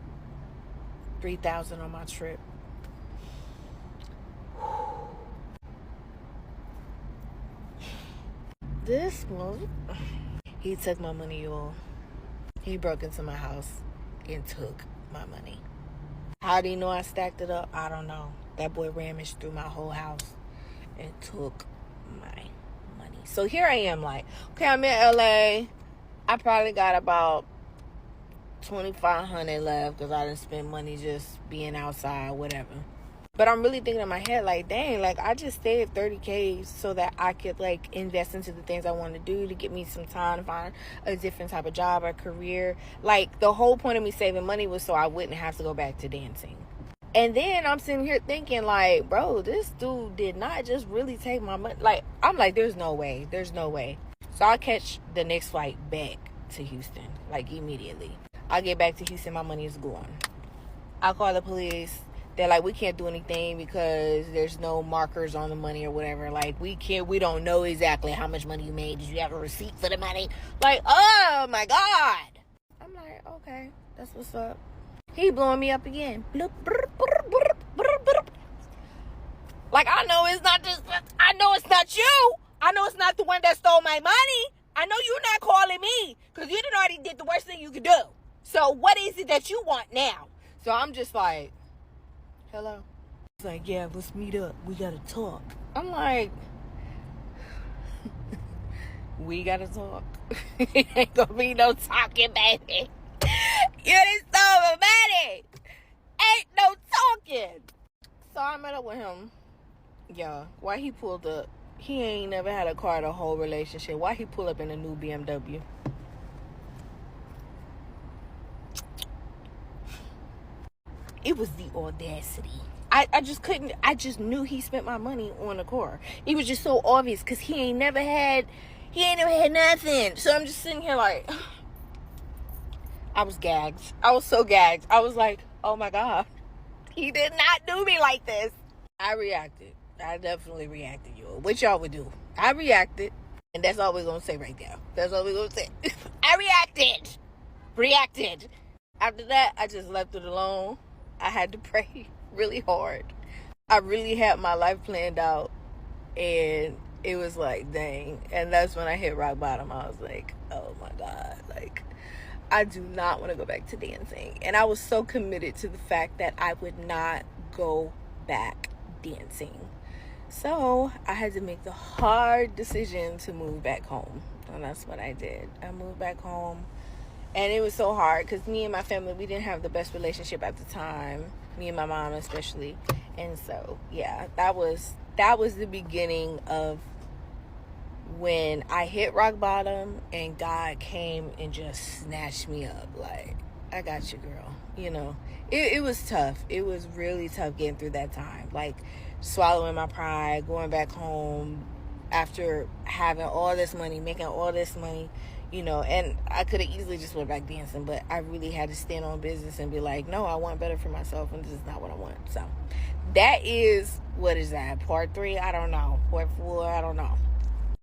$3,000 on my trip. This one, he took my money, y'all. He broke into my house and took my money. How do you know I stacked it up? I don't know. That boy rummaged through my whole house and took my money. So here I am, like, okay, I'm in LA. I probably got about $2,500 left because I didn't spend money just being outside, whatever. But I'm really thinking in my head, like, dang, like, I just saved $30K so that I could, like, invest into the things I want to do to get me some time to find a different type of job or career. Like, the whole point of me saving money was so I wouldn't have to go back to dancing. And then I'm sitting here thinking, like, bro, this dude did not just really take my money. Like, I'm like, there's no way. So I catch the next flight back to Houston, like, immediately. I get back to Houston, my money is gone. I call the police. They're like, we can't do anything because there's no markers on the money or whatever. Like, we don't know exactly how much money you made. Did you have a receipt for the money? Like, oh my God. I'm like, okay, that's what's up. He blowing me up again. Bloop, bloop, bloop, bloop, bloop, bloop. Like, I know it's not you. I know it's not the one that stole my money. I know you're not calling me because you done already did the worst thing you could do. So what is it that you want now? So I'm just like, hello. He's like, yeah, let's meet up. We gotta talk. I'm like, we gotta talk. It ain't gonna be no talking, baby. You done stole my money. Ain't no talking. So I met up with him. Yeah, why he pulled up? He ain't never had a car the whole relationship. Why he pull up in a new BMW? It was the audacity. I just knew he spent my money on a car. It was just so obvious because he ain't never had nothing. So I'm just sitting here like, I was gagged. I was so gagged. I was like, oh my God, he did not do me like this. I reacted. I definitely reacted, y'all. What y'all would do? I reacted. And that's all we're going to say right there. That's all we're going to say. I reacted. After that, I just left it alone. I had to pray really hard. I really had my life planned out. And it was like, dang. And that's when I hit rock bottom. I was like, oh my God, like, I do not want to go back to dancing. And I was so committed to the fact that I would not go back dancing. So I had to make the hard decision to move back home. And that's what I did. I moved back home. And it was so hard because me and my family, we didn't have the best relationship at the time. Me and my mom especially. And so, yeah, that was the beginning of when I hit rock bottom and God came and just snatched me up. Like, I got you, girl. You know, it was tough. It was really tough getting through that time. Like, swallowing my pride, going back home after having all this money, making all this money, you know, and I could have easily just went back dancing, but I really had to stand on business and be like, no, I want better for myself, and this is not what I want. So that is, what is that, part 3? I don't know. Part 4, I don't know.